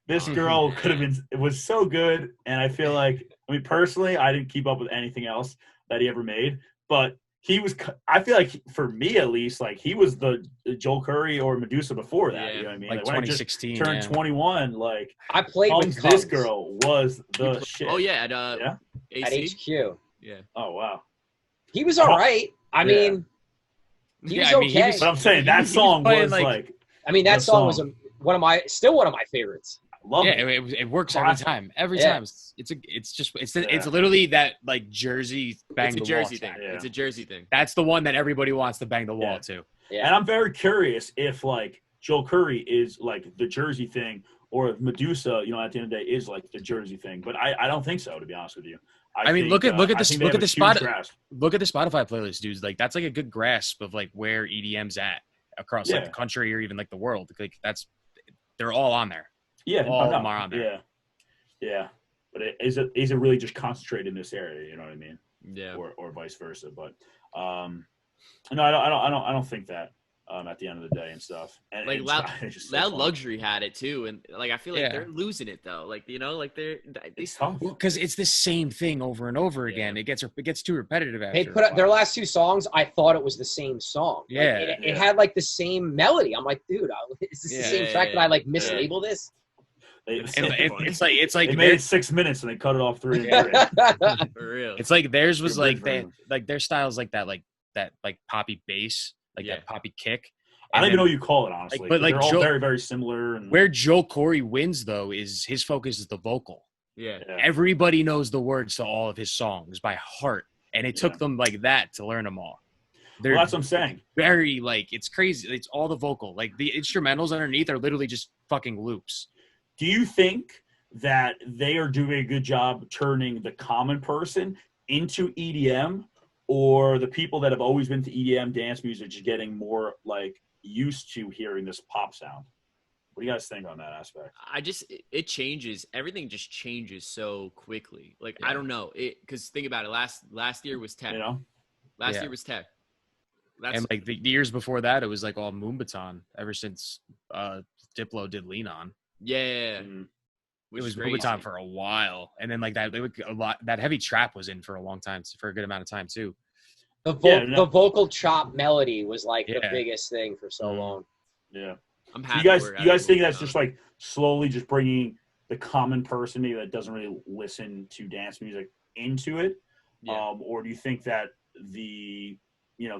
This girl could have been. It was so good, and I feel like. I mean, personally, I didn't keep up with anything else that he ever made, but he was. I feel like, for me at least, like he was the Joel Curry or Medusa before that. Yeah. You know what I mean? Like when 2016. I just turned 21, like I played with Kongs, this Kongs girl was the shit. Oh yeah, at at AC. HQ. Yeah. Oh wow. He was all right. I mean, he was okay. But I'm saying that song was like. I mean, that song was one of my favorites. Love it. It works every time. Every time. It's literally that like Jersey bang the wall. It's a Jersey thing. Yeah. It's a Jersey thing. That's the one that everybody wants to bang the wall to. Yeah. And I'm very curious if like Joel Curry is like the Jersey thing, or if Medusa, you know, at the end of the day is like the Jersey thing. But I don't think so, to be honest with you. I mean, look at the Spotify Spotify playlist, dudes. Like that's like a good grasp of like where EDM's at across like the country or even like the world. Like they're all on there. Yeah, all of them are on there. Yeah. But is it really just concentrated in this area? You know what I mean? Yeah. Or vice versa. But no, I don't think that. At the end of the day and stuff. And like Loud Luxury had it too, and like I feel like they're losing it though. Like you know, like they because it's the same thing over and over again. It gets too repetitive. After they put out their last two songs. I thought it was the same song. Yeah, like, it had like the same melody. I'm like, dude, is this the same track that I like mislabel this? It's like they made it 6 minutes and they cut it off 3 For real. It's like theirs was like their style's like that poppy bass. Like that poppy kick. I don't even know what you call it, honestly. But like they're all very, very similar. And where Joel Corey wins, though, is his focus is the vocal. Yeah. Everybody knows the words to all of his songs by heart. And it took them like that to learn them all. Well, that's what I'm saying. Very, like, it's crazy. It's all the vocal. Like, the instrumentals underneath are literally just fucking loops. Do you think that they are doing a good job turning the common person into EDM? Or the people that have always been to EDM dance music just getting more like used to hearing this pop sound? What do you guys think on that aspect? It changes. Everything just changes so quickly. Like I don't know it because think about it. Last year was tech. You know, last year was tech. And like the years before that, it was like all Moonbaton. Ever since Diplo did Lean On. Yeah. Mm-hmm. It was Moonbaton for a while, and then like that, that heavy trap was in for a long time, for a good amount of time too. The vocal chop melody was like the biggest thing for so long. Yeah, I'm happy. You guys think that's just like slowly just bringing the common person maybe that doesn't really listen to dance music into it, or do you think that the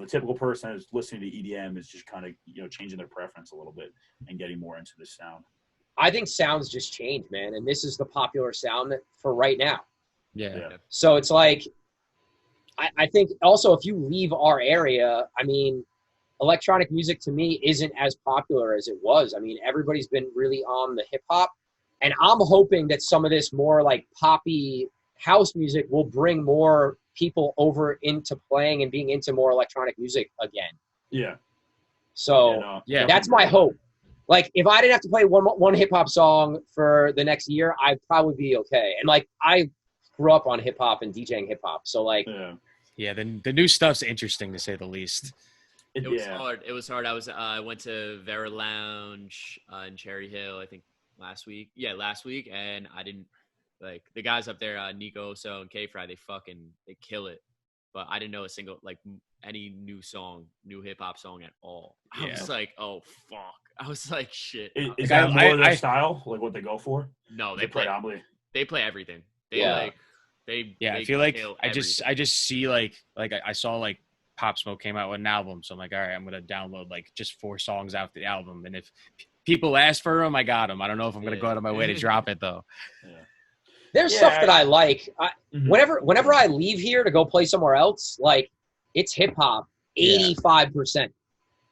typical person that's listening to EDM is just kind of changing their preference a little bit and getting more into this sound? I think sounds just change, man. And this is the popular sound for right now. Yeah. So it's like, I think also if you leave our area, I mean, electronic music to me isn't as popular as it was. I mean, everybody's been really on the hip hop. And I'm hoping that some of this more like poppy house music will bring more people over into playing and being into more electronic music again. Yeah. So that's my hope. Like, if I didn't have to play one hip-hop song for the next year, I'd probably be okay. And, like, I grew up on hip-hop and DJing hip-hop, so, like... Yeah, the new stuff's interesting, to say the least. It was hard. It was hard. I went to Vera Lounge in Cherry Hill, I think, last week. Yeah, last week, and I didn't... Like, the guys up there, Nico, So, and K-Fry, they kill it. But I didn't know a single, like, any new hip-hop song at all. I was like, oh, fuck. I was like, shit. Is that more their style, like what they go for? No, they play everything. I feel like I just see like I saw like Pop Smoke came out with an album, so I'm like, all right, I'm gonna download like just 4 songs off the album, and if people ask for them, I got them. I don't know if I'm gonna go out of my way to drop it though. There's stuff that I like. Whenever I leave here to go play somewhere else, like it's hip hop 85%.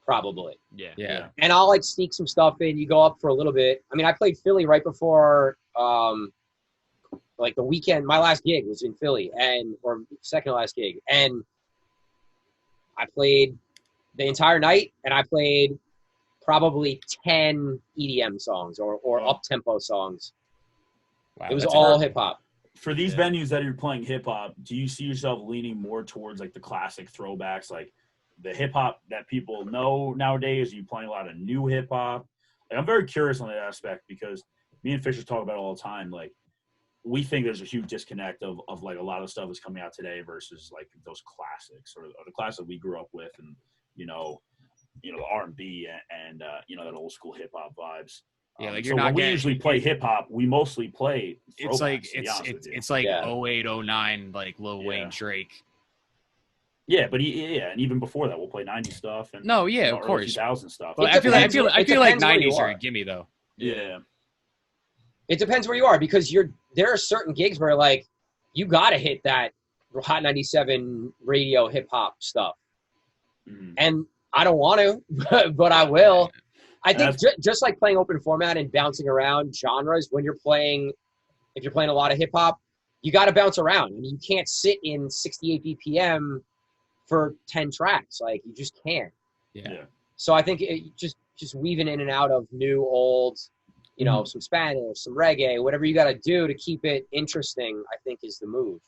probably. Yeah. And I'll like sneak some stuff in. You go up for a little bit. I mean, I played Philly right before like the weekend. My last gig was in Philly, or second to last gig, and I played the entire night, and I played probably 10 EDM songs or up tempo songs. Wow, it was all hip hop. For these venues that you're playing hip hop, do you see yourself leaning more towards like the classic throwbacks, like the hip hop that people know nowadays? Are you playing a lot of new hip hop? Like, I'm very curious on that aspect because me and Fisher talk about it all the time. Like, we think there's a huge disconnect of like a lot of stuff that's coming out today versus like those classics or the classics we grew up with, and you know the R&B and that old school hip hop vibes. Yeah, like so when we usually play hip hop, we mostly play throwbacks. It's like 08, 09, like Lil Wayne, Drake. Yeah, but and even before that, we'll play 90s stuff and of course, 2000 stuff. But I feel like 90s are a gimme though. Yeah. It depends where you are because there are certain gigs where like you gotta hit that Hot 97 radio hip hop stuff, and I don't want to, but I will. I think just like playing open format and bouncing around genres when you're playing, if you're playing a lot of hip hop, you got to bounce around. I mean, you can't sit in 68 BPM for 10 tracks. Like you just can't. Yeah. So I think just weaving in and out of new, old, some Spanish, some reggae, whatever you got to do to keep it interesting, I think is the move.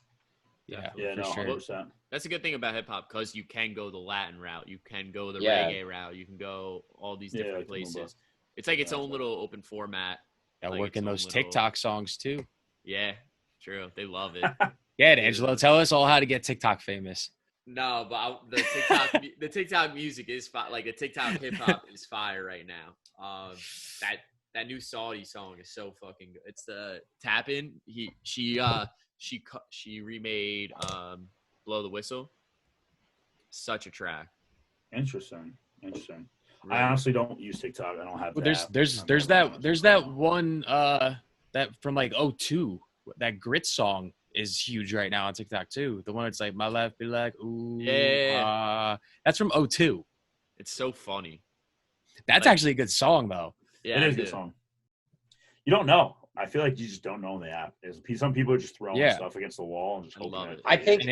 Yeah, for sure. 100%. That's a good thing about hip hop because you can go the Latin route, you can go the reggae route, you can go all these different places. It's like its own little open format. Yeah, like working those TikTok songs too. Yeah, true. They love it. Yeah, Angelo, tell us all how to get TikTok famous. No, but the TikTok music is like the TikTok hip hop is fire right now. That new Saudi song is so fucking good. It's the Tap In. She remade Blow the Whistle. Such a track. Interesting. Really? I honestly don't use TikTok. I don't have that. There's that one that from like 02, that Grit song is huge right now on TikTok too. The one that's like my life be like ooh that's from 02. It's so funny. That's actually a good song though. Yeah, it is a good song. You don't know. I feel like you just don't know the app. Some people are just throwing stuff against the wall and just hoping it. I think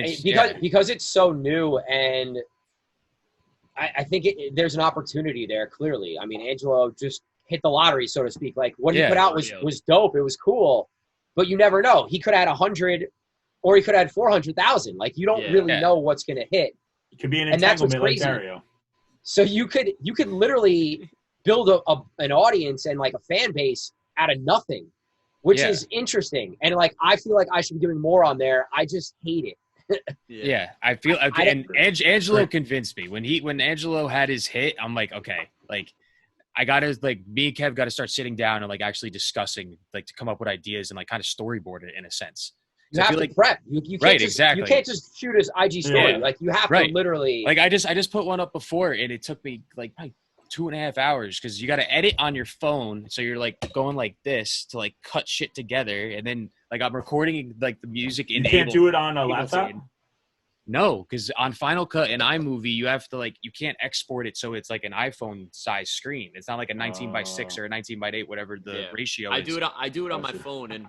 because it's so new, and I think there's an opportunity there. Clearly, I mean, Angelo just hit the lottery, so to speak. Like what he put out was dope. It was cool, but you never know. He could add 100, or he could add 400,000. Like you don't really know what's going to hit. It could be an entanglement like Dario. So you could literally build an audience and like a fan base out of nothing, which is interesting. And like, I feel like I should be doing more on there. I just hate it. I feel, and Angelo convinced me when Angelo had his hit. I'm like, okay, like I gotta me and Kev got to start sitting down and like actually discussing, like to come up with ideas and like kind of storyboard it in a sense. You have to prep. You can't exactly. You can't just shoot his IG story. Like you have to literally. Like I just put one up before, and it took me like probably 2.5 hours because you got to edit on your phone, so you're like going like this to like cut shit together, and then like I'm recording like the music in. You can't do it on a laptop. No, because on Final Cut and iMovie, you have to you can't export it so it's like an iPhone size screen. It's not like a 19:6 or a 19:8, whatever the ratio is. I do it on my phone, and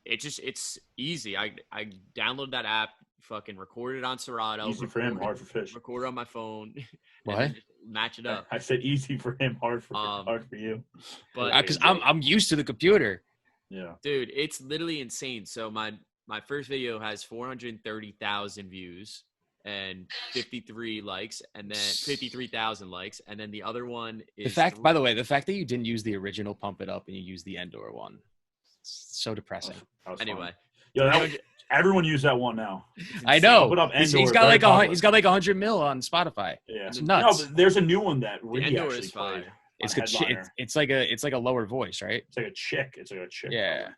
it's easy. I download that app, fucking record it on Serato. Easy for him, hard for Fish. Record it on my phone. What? Match it up. I said easy for him, hard for you. But because I'm used to the computer. Yeah, dude, it's literally insane. So my first video has 430,000 views and 53 likes, and then 53,000 likes, and then the other one is by the way, the fact that you didn't use the original Pump It Up and you used the Endor one, so depressing. Anyway, everyone use that one now. I know. Put up Endor, he's got like 100 mil on Spotify. Yeah, it's nuts. No, but there's a new one that really Endor actually is fine. It's like a lower voice, right? It's like a chick. It's like a chick. Yeah.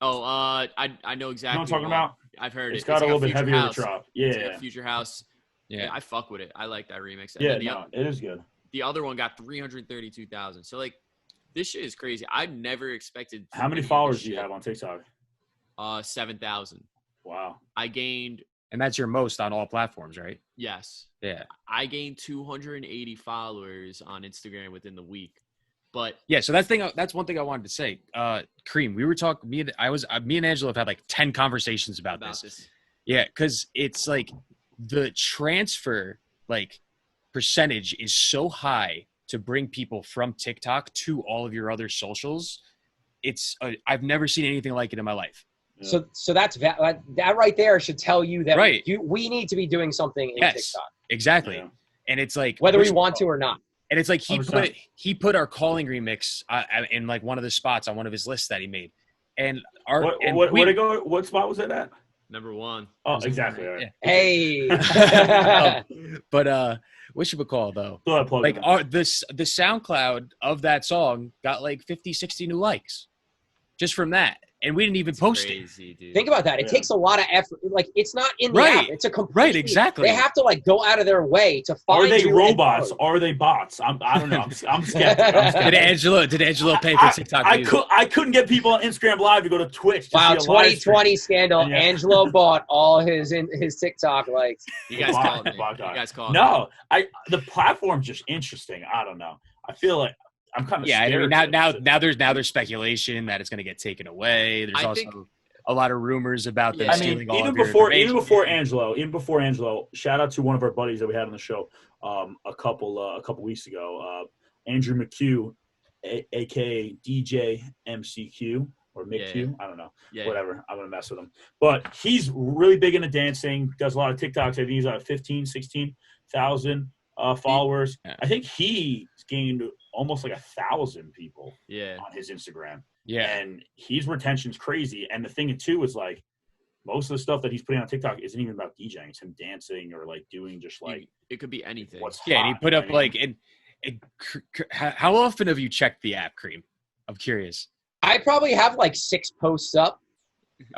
Oh, I know exactly. You know what I'm talking about? I've heard it's got a little bit heavier to drop. Yeah, Future House. Yeah, I fuck with it. I like that remix. And it is good. The other one got 332,000. So like, this shit is crazy. I never expected. How many followers do you have on TikTok? 7,000. Wow. I gained. And that's your most on all platforms, right? Yes. Yeah. I gained 280 followers on Instagram within the week. But yeah, so that's one thing I wanted to say. Kareem, we were talking. Me and Angelo have had like 10 conversations about this. Yeah, because it's like the transfer like percentage is so high to bring people from TikTok to all of your other socials. It's I've never seen anything like it in my life. Yeah. So that's that right there should tell you that right. We need to be doing something in TikTok. Exactly. Yeah. And it's like whether we want to or not. And it's like he put our calling remix in like one of the spots on one of his lists that he made. And what spot was it at? Number 1. Oh, exactly. Right. Yeah. Hey. But what should we call though? Like the SoundCloud of that song got like 50, 60 new likes just from that. And we didn't even post it. Dude. Think about that. It takes a lot of effort. Like, it's not in the app. It's a complete. Right, exactly. They have to, like, go out of their way to find you. Are they robots? Are they bots? I don't know. I'm skeptic. Did Angelo pay for TikTok? I couldn't get people on Instagram Live to go to Twitch. Wow, 2020 scandal. Yeah. Angelo bought all his TikTok likes. You guys called me. You guys called me. The platform's just interesting. I don't know. I feel like I'm kind of scared. I mean, now there's speculation that it's going to get taken away. There's also a lot of rumors about them stealing all of your information. Even before Angelo, shout out to one of our buddies that we had on the show a couple weeks ago, Andrew McHugh, aka DJ MCQ or McHugh. I don't know, whatever. I'm gonna mess with him, but he's really big into dancing. Does a lot of TikToks. I think he's 15, 16,000 followers. I think he's gained almost like 1,000 people on his Instagram. Yeah. And his retention's crazy. And the thing too is like most of the stuff that he's putting on TikTok isn't even about DJing. It's him dancing or like doing just like it could be anything. And he put up like how often have you checked the app, Kareem? I'm curious. I probably have like 6 posts up.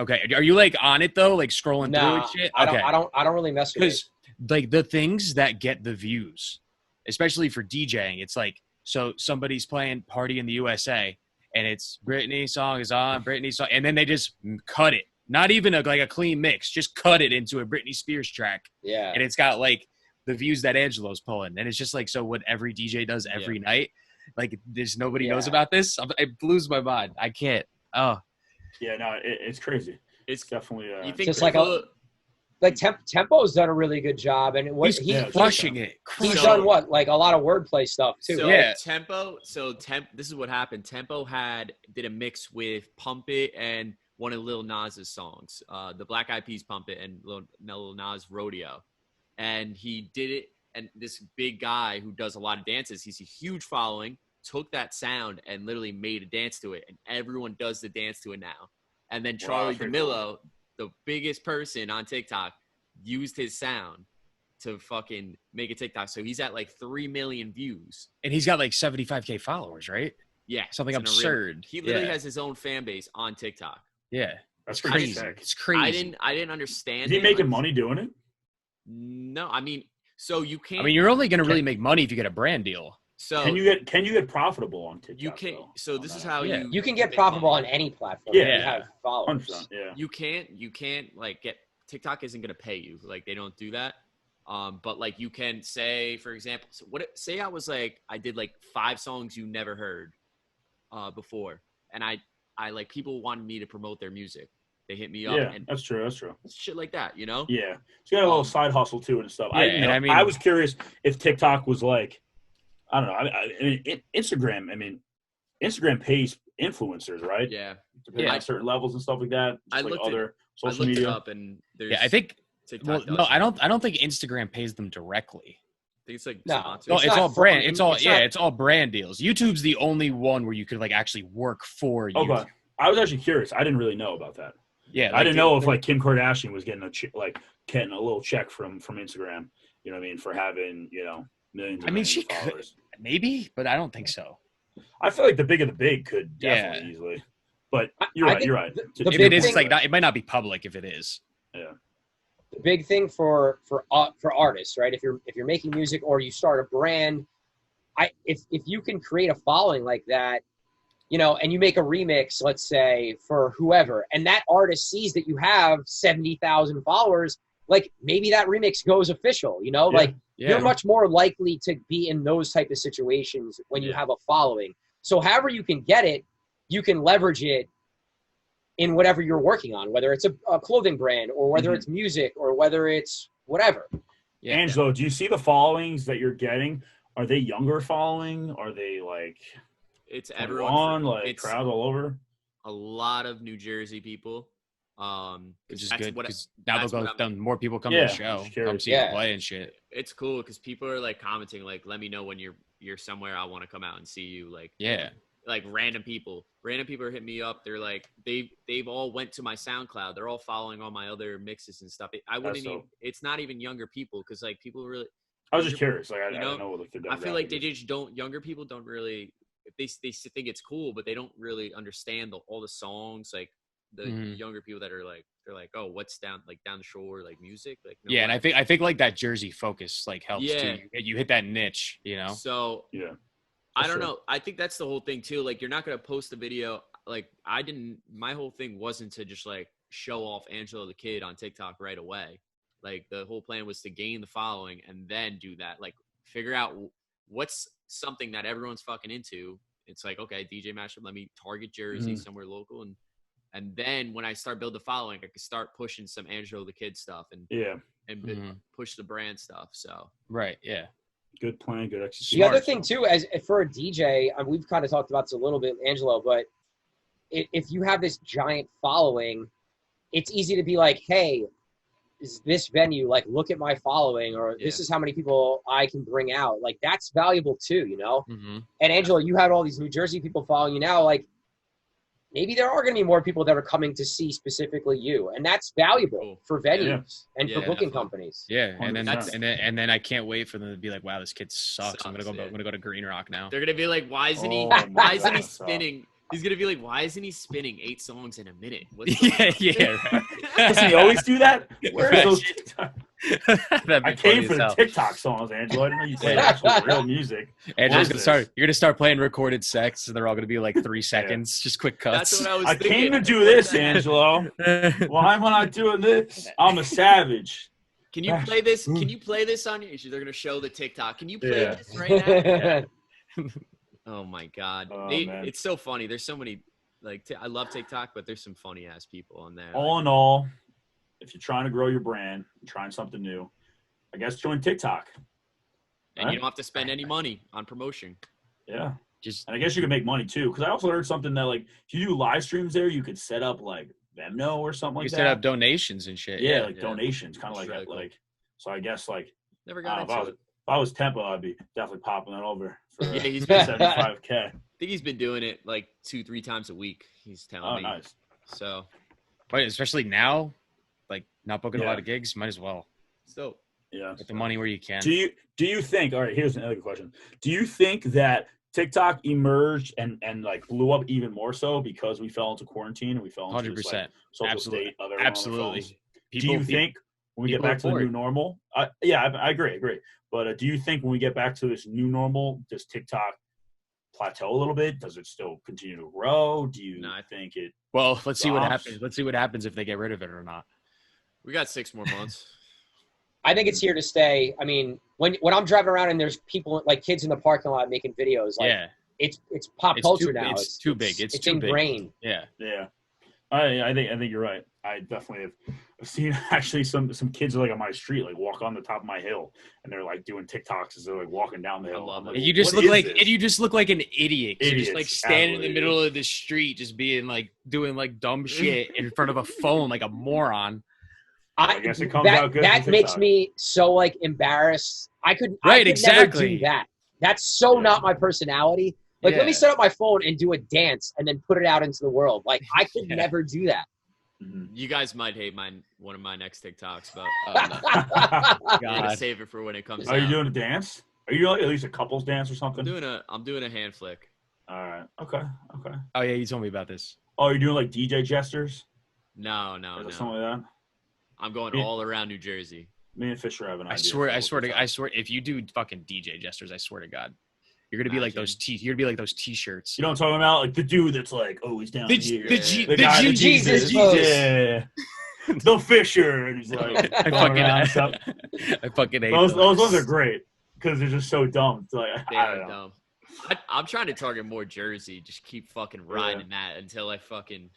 Okay. Are you like on it though? Like scrolling through and shit? Okay. I don't really mess with it. Because like the things that get the views, especially for DJing, it's like, so somebody's playing Party in the USA and it's Britney song is on, Britney song, and then they just cut it. Not even like a clean mix, just cut it into a Britney Spears track. Yeah. And it's got like the views that Angelo's pulling. And it's just like, so what every DJ does every night, like there's nobody knows about this. It blows my mind. I can't. Oh. Yeah, no, it's crazy. It's definitely you think just like Tempo's done a really good job, and he's crushing it. He's done what, like a lot of wordplay stuff too. So this is what happened. Tempo did a mix with Pump It and one of Lil Nas's songs, the Black Eyed Peas Pump It and Lil Nas Rodeo, and he did it. And this big guy who does a lot of dances, he's a huge following, took that sound and literally made a dance to it, and everyone does the dance to it now. And then Charlie DeMillo, the biggest person on TikTok, used his sound to fucking make a TikTok. So he's at like 3 million views. And he's got like 75K followers, right? Yeah. Something absurd. He literally has his own fan base on TikTok. Yeah. That's crazy. It's crazy. I didn't understand. Is he making money doing it? No, I mean, so you can't. I mean, you're only going to really make money if you get a brand deal. So can you get profitable on TikTok? You can. So this is how you can get profitable on any platform. Yeah, you have followers. Yeah. You can't like get TikTok isn't gonna pay you. Like they don't do that. But like you can say, for example, say I was like I did like 5 songs you never heard before, and I like people wanted me to promote their music. They hit me up. Yeah, and that's true. Shit like that, you know. Yeah, so you got a little side hustle too and stuff. Yeah, I mean, I was curious if TikTok was like. I don't know. I mean, Instagram. I mean, Instagram pays influencers, right? Yeah. Depending on certain levels and stuff like that. Just like other social media. It up and I think. TikTok no, I don't think Instagram pays them directly. I think it's like it's all brand. It's all brand deals. YouTube's the only one where you could like actually work for YouTube. Okay. I was actually curious. I didn't really know about that. Yeah, I didn't know if like Kim Kardashian was getting getting a little check from Instagram. You know what I mean, for having millions. I mean, she could maybe, but I don't think so. I feel like the big of the big could definitely easily. But you're right. If it is, like it might not be public if it is. Yeah. The big thing for artists, right? If you're making music or you start a brand, if you can create a following like that, and you make a remix, let's say for whoever, and that artist sees that you have 70,000 followers, like maybe that remix goes official, you know, like you're much more likely to be in those type of situations when you have a following. So however you can get it, you can leverage it in whatever you're working on, whether it's a clothing brand or whether it's music or whether it's whatever. Yeah. Angelo, do you see the followings that you're getting? Are they younger following? Are they like it's everyone like it's crowds all over? A lot of New Jersey people. Which is good because now more people come to the show, come see you play and shit. It's cool because people are like commenting, like, let me know when you're somewhere. I want to come out and see you. Like, like random people are hitting me up. They're like, they've all went to my SoundCloud. They're all following all my other mixes and stuff. I wouldn't even, it's not even younger people. Cause like people really, I was just curious. Like, I don't know what I feel like they just younger people don't really, they think it's cool, but they don't really understand all the songs. Like the younger people that are like, they're like, oh, what's down the shore, like music. Like, no and I think like that Jersey focus like helps too. You hit that niche, you know? So I don't know. I think that's the whole thing too. Like, you're not going to post a video. Like, my whole thing wasn't to just like show off Angelo the Kid on TikTok right away. Like, the whole plan was to gain the following and then do that. Like, figure out what's something that everyone's fucking into. It's like, okay, DJ mashup, let me target Jersey somewhere local. And then when I start build the following, I can start pushing some Angelo the Kid stuff and push the brand stuff. So, Good plan, good execution. The other thing too, as for a DJ, we've kind of talked about this a little bit, Angelo, but if you have this giant following, it's easy to be like, hey, is this venue, like, look at my following, or this is how many people I can bring out. Like, that's valuable too, you know? And Angelo, you had all these New Jersey people following you now. Like, maybe there are going to be more people that are coming to see specifically you, and that's valuable for venues and for booking companies. And then I can't wait for them to be like, "Wow, this kid sucks. I'm gonna go to Green Rock now." They're gonna be like, "Why isn't he spinning?" He's gonna be like, "Why isn't he spinning 8 songs in a minute?" Does he always do that? Where are those? I came for the TikTok songs, Angelo. I didn't know you played actual real music. Angelo's gonna start. You're gonna start playing recorded sex, and they're all gonna be like 3 seconds, just quick cuts. That's what I was thinking. I came to do this, Angelo. Why am I not doing this? I'm a savage. Can you play this? Can you play this on your? They're gonna show the TikTok. Can you play this right now? Oh my God, it's so funny. There's so many. Like, I love TikTok, but there's some funny ass people on there. All in all, if you're trying to grow your brand, trying something new, I guess join TikTok. And you don't have to spend any money on promotion. Yeah. And I guess you can make money too. Because I also heard something that, like, if you do live streams there, you could set up like Venmo or something like that. You set up donations and shit. Yeah, like donations, kind of like that. Cool. Like, so I guess like never got into it. If I was Tempo, I'd be definitely popping that over for he's been $75K. I think he's been doing it like 2-3 times a week. He's telling me. Nice. So, but especially now, like, not booking a lot of gigs, might as well. So, get the money where you can. Do you think? All right, here's another question. Do you think that TikTok emerged and like blew up even more so because we fell into quarantine and we fell into 100%. This, like, social state? Absolutely. Do you think when we get back to the new normal? I agree. But do you think when we get back to this new normal, does TikTok plateau a little bit? Does it still continue to grow? Do you think it? Well, let's see what happens. Let's see what happens if they get rid of it or not. We got 6 more months. I think it's here to stay. I mean, when I'm driving around and there's people, like kids in the parking lot making videos, like it's pop culture now. It's too big. It's too ingrained. Big. Yeah. I think you're right. I definitely have seen actually some kids like on my street like walk on the top of my hill and they're like doing TikToks as they're like walking down the hill. Like, you just look like an idiot. You're just like standing in the middle of the street, just being like doing like dumb shit in front of a phone like a moron. I guess it comes out good. That makes me so like embarrassed. I could never do that. That's so not my personality. Like, let me set up my phone and do a dance and then put it out into the world. Like, I could never do that. You guys might hate one of my next TikToks, but I'm gonna save it for when it comes out. Are you doing a dance? Are you doing at least a couples dance or something? I'm doing a hand flick. All right. Okay. Oh yeah, you told me about this. Oh, you're doing like DJ gestures? No. Something like that. I'm going all around New Jersey. Me and Fisher have an idea. I swear, if you do fucking DJ gestures, I swear to God, you're gonna be like those t-shirts. You know what I'm talking about? Like the dude that's like always down here. The guy, Jesus. Yeah. the Fisher, and he's like, I going around and stuff. fucking hate Those ones are great because they're just so dumb. It's like, They I are don't know. dumb. I'm trying to target more Jersey. Just keep fucking riding that until I fucking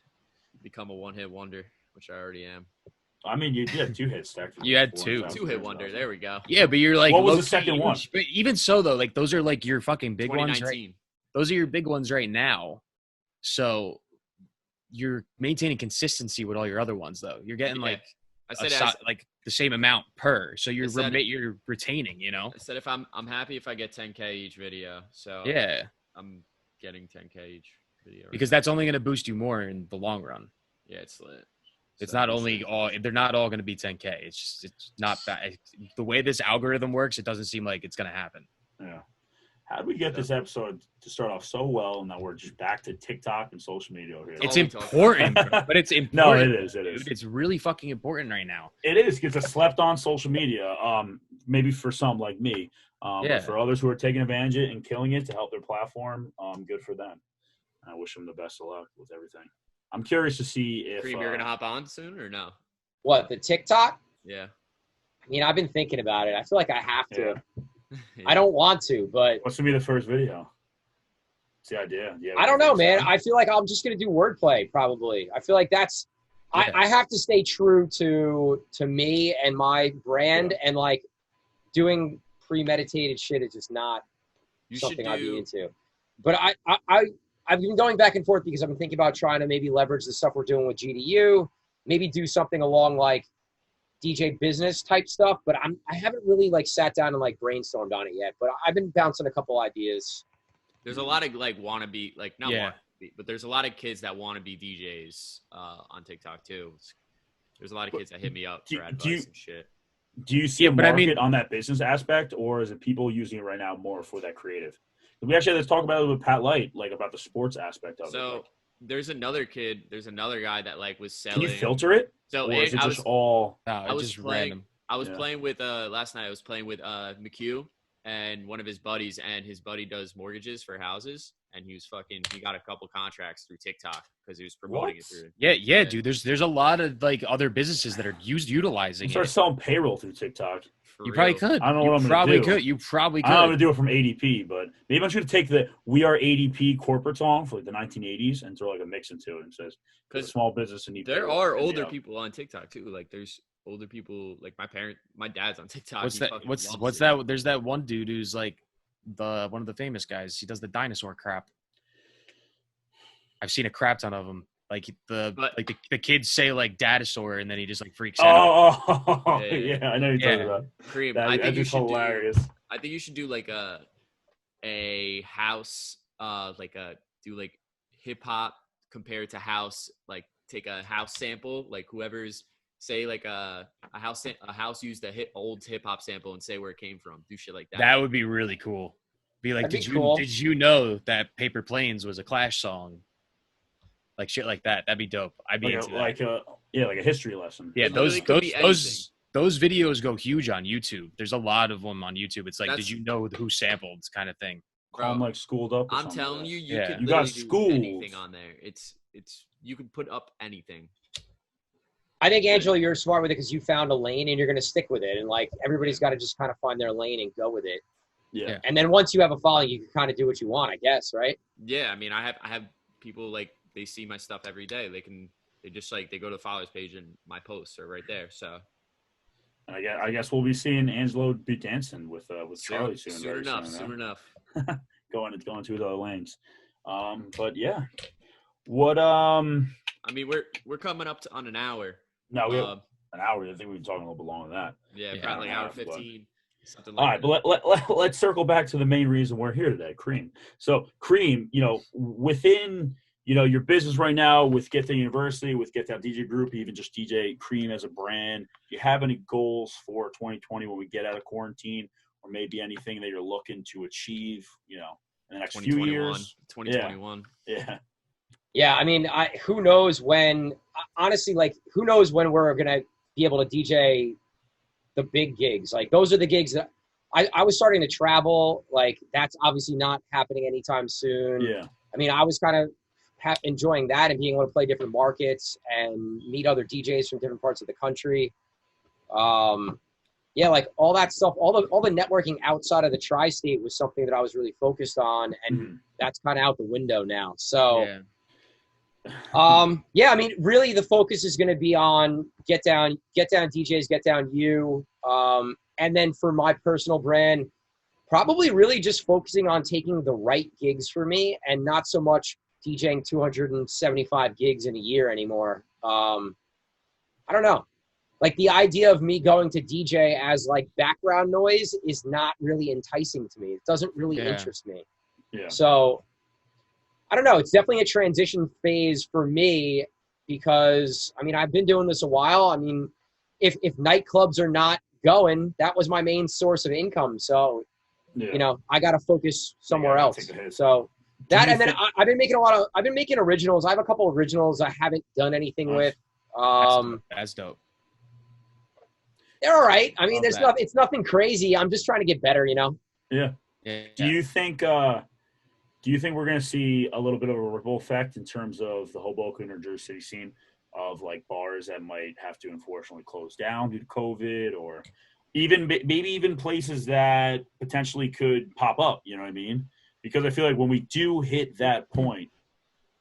become a one-hit wonder, which I already am. I mean, you did 2 hits. You had 2. 2-hit wonder. There we go. Yeah, but you're like, what was the second one? But even so, though, like those are like your fucking big ones, right? 2019. Those are your big ones right now. So you're maintaining consistency with all your other ones, though. You're getting like like the same amount per. So you're retaining, you know. I said if I'm happy if I get 10K each video. So yeah, I'm getting 10K each video because that's only going to boost you more in the long run. Yeah, it's lit. It's not only all; they're not all going to be 10K. It's not that. The way this algorithm works, it doesn't seem like it's going to happen. Yeah. How did we get this episode to start off so well, and now we're just back to TikTok and social media over here? It's important, but it's important. No, it is. It is. Dude, it's really fucking important right now. It is. It's a slept-on social media. Maybe for some like me, but for others who are taking advantage of it and killing it to help their platform, good for them. I wish them the best of luck with everything. I'm curious to see if Cream, you're gonna hop on soon or no? What, the TikTok? Yeah. I mean, I've been thinking about it. I feel like I have to. Yeah. I don't want to, but what's gonna be the first video? It's the idea. Yeah. I don't know, man. I feel like I'm just gonna do wordplay probably. I feel like that's I have to stay true to me and my brand, and like doing premeditated shit is just not something I'd be into. But I've been going back and forth because I've been thinking about trying to maybe leverage the stuff we're doing with GDU, maybe do something along like DJ business type stuff, but I haven't really like sat down and like brainstormed on it yet, but I've been bouncing a couple ideas. There's a lot of like wannabe, like not wannabe, but there's a lot of kids that want to be DJs on TikTok too. There's a lot of kids that hit me up for advice and shit. Do you see a market on that business aspect, or is it people using it right now more for that creative? We actually had to talk about it with Pat Light, like about the sports aspect of it. So there's another guy that like was selling. Can you filter it? So or is it just all? No, I was just playing. random. I was playing with last night. I was playing with McHugh and one of his buddies, and his buddy does mortgages for houses, and he got a couple contracts through TikTok because he was promoting it through. Yeah, dude. There's a lot of like other businesses that are utilizing it. Start selling payroll through TikTok. You probably could. I don't know what I'm going to do. You probably could. I don't know how to do it from ADP, but maybe I'm just going to take the We Are ADP corporate song for like the 1980s and throw like a mix into it and says, because small business and need there are older people on TikTok too. Like there's older people, like my dad's on TikTok. What's that? There's that one dude who's like one of the famous guys. He does the dinosaur crap. I've seen a crap ton of them. Like the kids say like dinosaur, and then he just like freaks out. Oh, yeah, I know you're talking about. Cream. I think it's hilarious. I think you should do like a house, do like hip hop compared to house. Like take a house sample, like whoever's say like a house used a old hip hop sample and say where it came from. Do shit like that. That would be really cool. Be like, did you know that Paper Planes was a Clash song? Like shit like that. That'd be dope. I'd be into that. Like a history lesson. Yeah, those videos go huge on YouTube. There's a lot of them on YouTube. It's like, did you know who sampled kind of thing? Call them like schooled up. I'm telling you, you got schooled. Anything on there. It's you can put up anything. I think Angelo, you're smart with it because you found a lane and you're going to stick with it, and like everybody's got to just kind of find their lane and go with it. Yeah. And then once you have a following, you can kind of do what you want, I guess, right? Yeah, I mean, I have people like. They see my stuff every day. They go to the followers page and my posts are right there. So I guess we'll be seeing Angelo be dancing with Charlie soon. Soon enough. going to the other lanes. But yeah. What I mean, we're coming up on an hour. No, we have an hour. I think we've been talking a little bit longer than that. Yeah, probably hour 15. Something all like right, but let's circle back to the main reason we're here today, Cream. So Cream, within your business right now with Get Down University, with Get Down DJ Group, even just DJ Cream as a brand, do you have any goals for 2020 when we get out of quarantine, or maybe anything that you're looking to achieve, in the next few years? 2021. Yeah. Yeah, I mean, who knows when, honestly, like, who knows when we're going to be able to DJ the big gigs. Like, those are the gigs that I was starting to travel. Like, that's obviously not happening anytime soon. Yeah. I mean, I was kind of enjoying that and being able to play different markets and meet other DJs from different parts of the country. Yeah, like all that stuff, all the networking outside of the tri-state was something that I was really focused on, and that's kind of out the window now. So, yeah, I mean, really the focus is going to be on get down DJs, get down you, and then for my personal brand, probably really just focusing on taking the right gigs for me and not so much DJing 275 gigs in a year anymore. I don't know. Like the idea of me going to DJ as like background noise is not really enticing to me. It doesn't really interest me. Yeah. So I don't know. It's definitely a transition phase for me because, I mean, I've been doing this a while. I mean, if nightclubs are not going, that was my main source of income. So, you know, I got to focus somewhere else. So that, and then I've been making originals. I have a couple of originals I haven't done anything with. That's dope. They're all right. I mean, it's nothing crazy. I'm just trying to get better, you know? Yeah. Do you think we're going to see a little bit of a ripple effect in terms of the Hoboken or Jersey City scene of like bars that might have to unfortunately close down due to COVID, or even maybe even places that potentially could pop up, you know what I mean? Because I feel like when we do hit that point,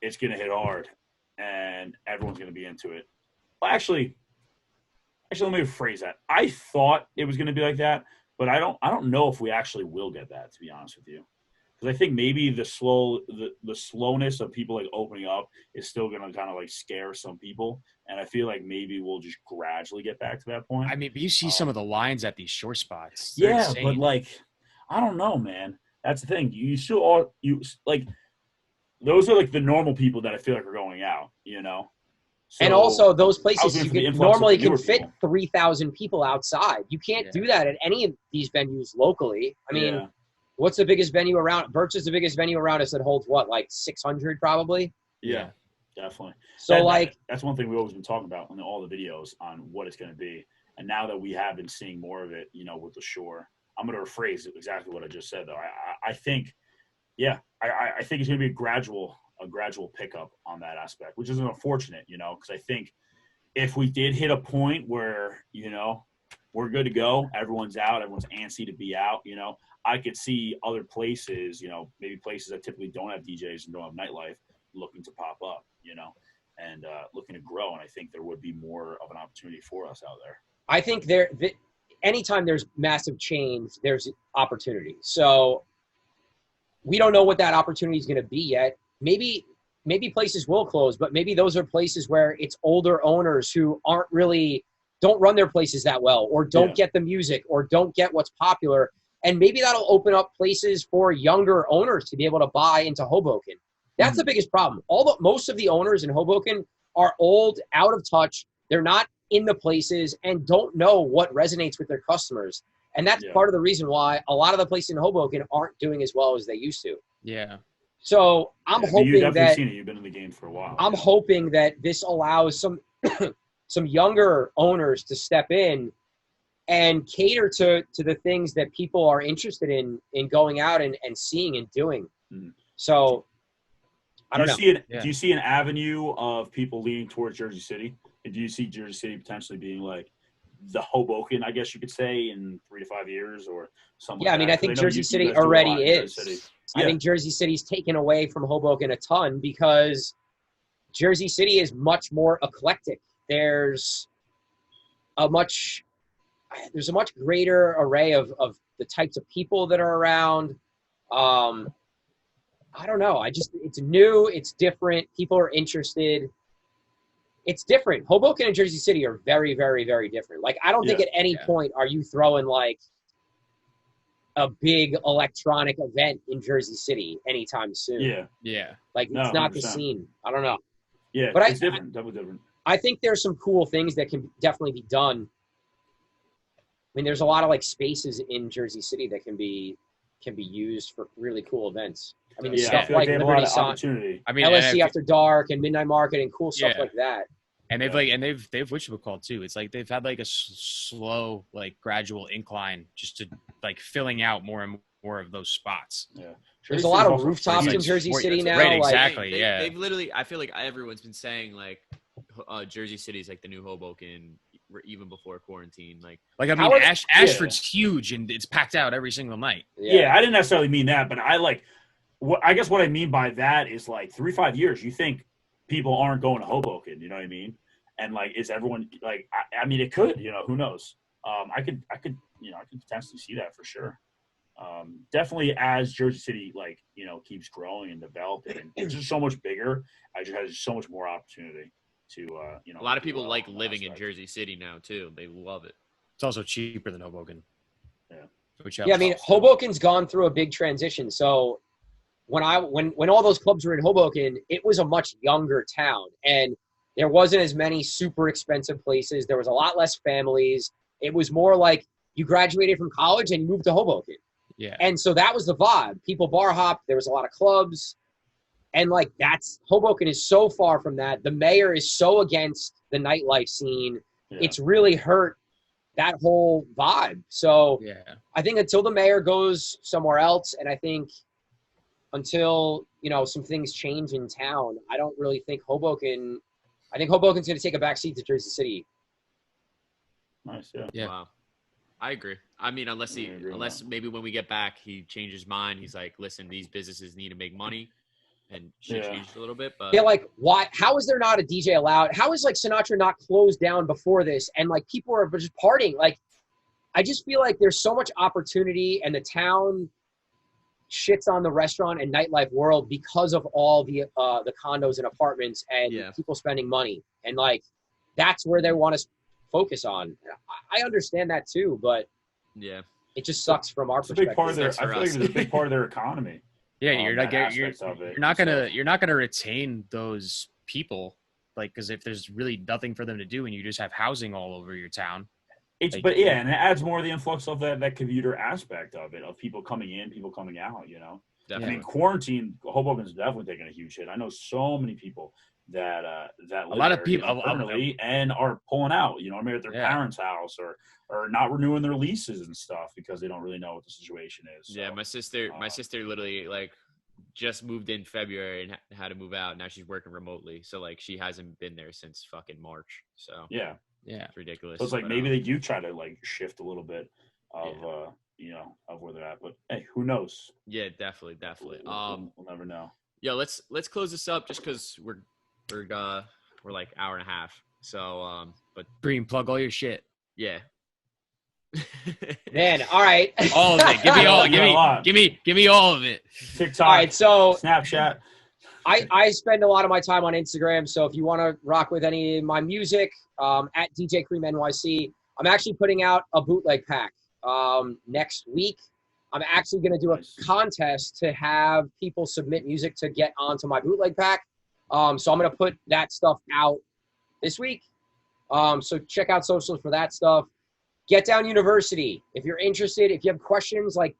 it's going to hit hard and everyone's going to be into it. Well, actually, let me rephrase that. I thought it was going to be like that, but I don't know if we actually will get that, to be honest with you. Because I think maybe the slowness of people like opening up is still going to kind of like scare some people, and I feel like maybe we'll just gradually get back to that point. I mean, but you see some of the lines at these short spots. Yeah, but like, I don't know, man. That's the thing. You still are like, those are like the normal people that I feel like are going out, you know. So, and also those places you normally can fit people. 3,000 people outside. You can't do that at any of these venues locally. I mean, what's the biggest venue around? Birch is the biggest venue around us that holds what, like 600 probably? Yeah, definitely. So that's one thing we've always been talking about in all the videos on what it's going to be. And now that we have been seeing more of it, you know, with the Shore, I'm going to rephrase exactly what I just said, though. I think, I think it's going to be a gradual pickup on that aspect, which is unfortunate, you know, because I think if we did hit a point where, you know, we're good to go, everyone's out, everyone's antsy to be out, you know, I could see other places, you know, maybe places that typically don't have DJs and don't have nightlife looking to pop up, you know, and looking to grow. And I think there would be more of an opportunity for us out there. I think anytime there's massive change, there's opportunity. So we don't know what that opportunity is going to be yet. Maybe places will close, but maybe those are places where it's older owners who don't run their places that well, or don't get the music, or don't get what's popular. And maybe that'll open up places for younger owners to be able to buy into Hoboken. That's the biggest problem. Most of the owners in Hoboken are old, out of touch. They're not in the places and don't know what resonates with their customers. And that's part of the reason why a lot of the places in Hoboken aren't doing as well as they used to. Yeah. So I'm hoping that seen it. You've been in the game for a while. I'm hoping that this allows some younger owners to step in and cater to the things that people are interested in going out and seeing and doing. So I don't know. Do you see an avenue of people leaning towards Jersey City? And do you see Jersey City potentially being like the Hoboken, I guess you could say, in 3 to 5 years or something? Yeah, I mean, I think Jersey City already is. I think Jersey City's taken away from Hoboken a ton because Jersey City is much more eclectic. There's a much greater array of the types of people that are around. I don't know. It's new. It's different. People are interested. It's different. Hoboken and Jersey City are very, very, very different. Like, I don't think at any point are you throwing like a big electronic event in Jersey City anytime soon. Yeah. Like, it's not 100%. The scene. I don't know. Yeah, but it's different. Definitely different. I think there's some cool things that can definitely be done. I mean, there's a lot of like spaces in Jersey City that can be used for really cool events. I mean, stuff like Liberty Sign, LSC After Dark and Midnight Market and cool stuff like that. And they've whatchamacallit too. It's like they've had like a slow, like gradual incline just to like filling out more and more of those spots. Yeah. There's a lot of rooftops in Jersey City now. Right, like- exactly. Yeah. They've literally. I feel like everyone's been saying like, Jersey City's like the new Hoboken, even before quarantine. Like I mean, Ashford's huge and it's packed out every single night. Yeah, I didn't necessarily mean that, but I guess what I mean by that is like 3-5 years. You think people aren't going to Hoboken? You know what I mean? And like, is everyone like? I mean, it could. You know, who knows? I could potentially see that for sure. Definitely as Jersey City keeps growing and developing, and it's just so much bigger. I just has so much more opportunity to a lot of people like living in Jersey City now too. They love it. It's also cheaper than Hoboken. Yeah, I mean, Hoboken's gone through a big transition. So when all those clubs were in Hoboken, it was a much younger town, and there wasn't as many super expensive places. There was a lot less families. It was more like you graduated from college and you moved to Hoboken. Yeah. And so that was the vibe. People bar hop. There was a lot of clubs. And like Hoboken is so far from that. The mayor is so against the nightlife scene. Yeah. It's really hurt that whole vibe. So I think until the mayor goes somewhere else, and I think until, some things change in town, I don't really think Hoboken's going to take a back seat to Jersey City. Nice, yeah. Wow. I agree. I mean, unless maybe when we get back, he changes his mind. He's like, listen, these businesses need to make money, and shit changed a little bit. But yeah, like, why? How is there not a DJ allowed? How is like Sinatra not closed down before this? And like people are just partying. Like, I just feel like there's so much opportunity, and the town shits on the restaurant and nightlife world because of all the condos and apartments and people spending money, and like that's where they want to focus on. I understand that too, but it just sucks from our perspective. I feel like it's a big part of their economy. Yeah, you're not gonna retain those people, like, because if there's really nothing for them to do and you just have housing all over your town. And it adds more of the influx of that commuter aspect of it, of people coming in, people coming out. Definitely. I mean, quarantine, Hoboken's definitely taking a huge hit. I know so many people that live a lot of people permanently and are pulling out. Maybe at their parents' house or not renewing their leases and stuff because they don't really know what the situation is. So, yeah, my sister literally like just moved in February and had to move out. Now she's working remotely, so like she hasn't been there since fucking March. So yeah, it's ridiculous. So it's like maybe they do try to like shift a little bit of of where they're at, but hey, who knows? Yeah, definitely. We'll never know. Yeah, let's close this up just because we're like hour and a half. So but Green, plug all your shit. Yeah. Man, all right. All of it. Give me all. Give me all of it. TikTok. All right, so Snapchat. I spend a lot of my time on Instagram, so if you want to rock with any of my music, at DJ Cream NYC, I'm actually putting out a bootleg pack next week. I'm actually going to do a contest to have people submit music to get onto my bootleg pack. So I'm going to put that stuff out this week. So check out socials for that stuff. Get Down University. If you're interested, if you have questions, like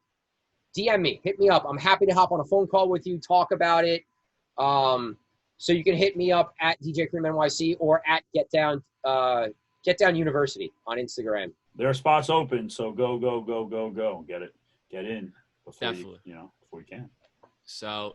DM me, hit me up. I'm happy to hop on a phone call with you, talk about it. So you can hit me up at DJ Cream NYC or at Get Down University on Instagram. There are spots open, so go. Get in before Definitely. Before you can. So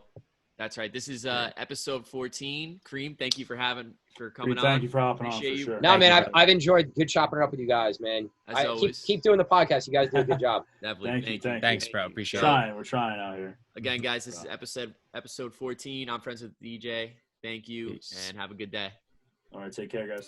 that's right. This is episode 14. Cream, thank you for coming on. Thank you for hopping on. For you. sure. No, man, I've enjoyed good chopping it up with you guys, man. As always. Keep doing the podcast. You guys do a good job. Definitely. Thank you. Thanks, bro. Appreciate it. We're trying out here. Again, guys, this is episode 14. I'm friends with DJ. Thank you, and have a good day. All right, take care, guys.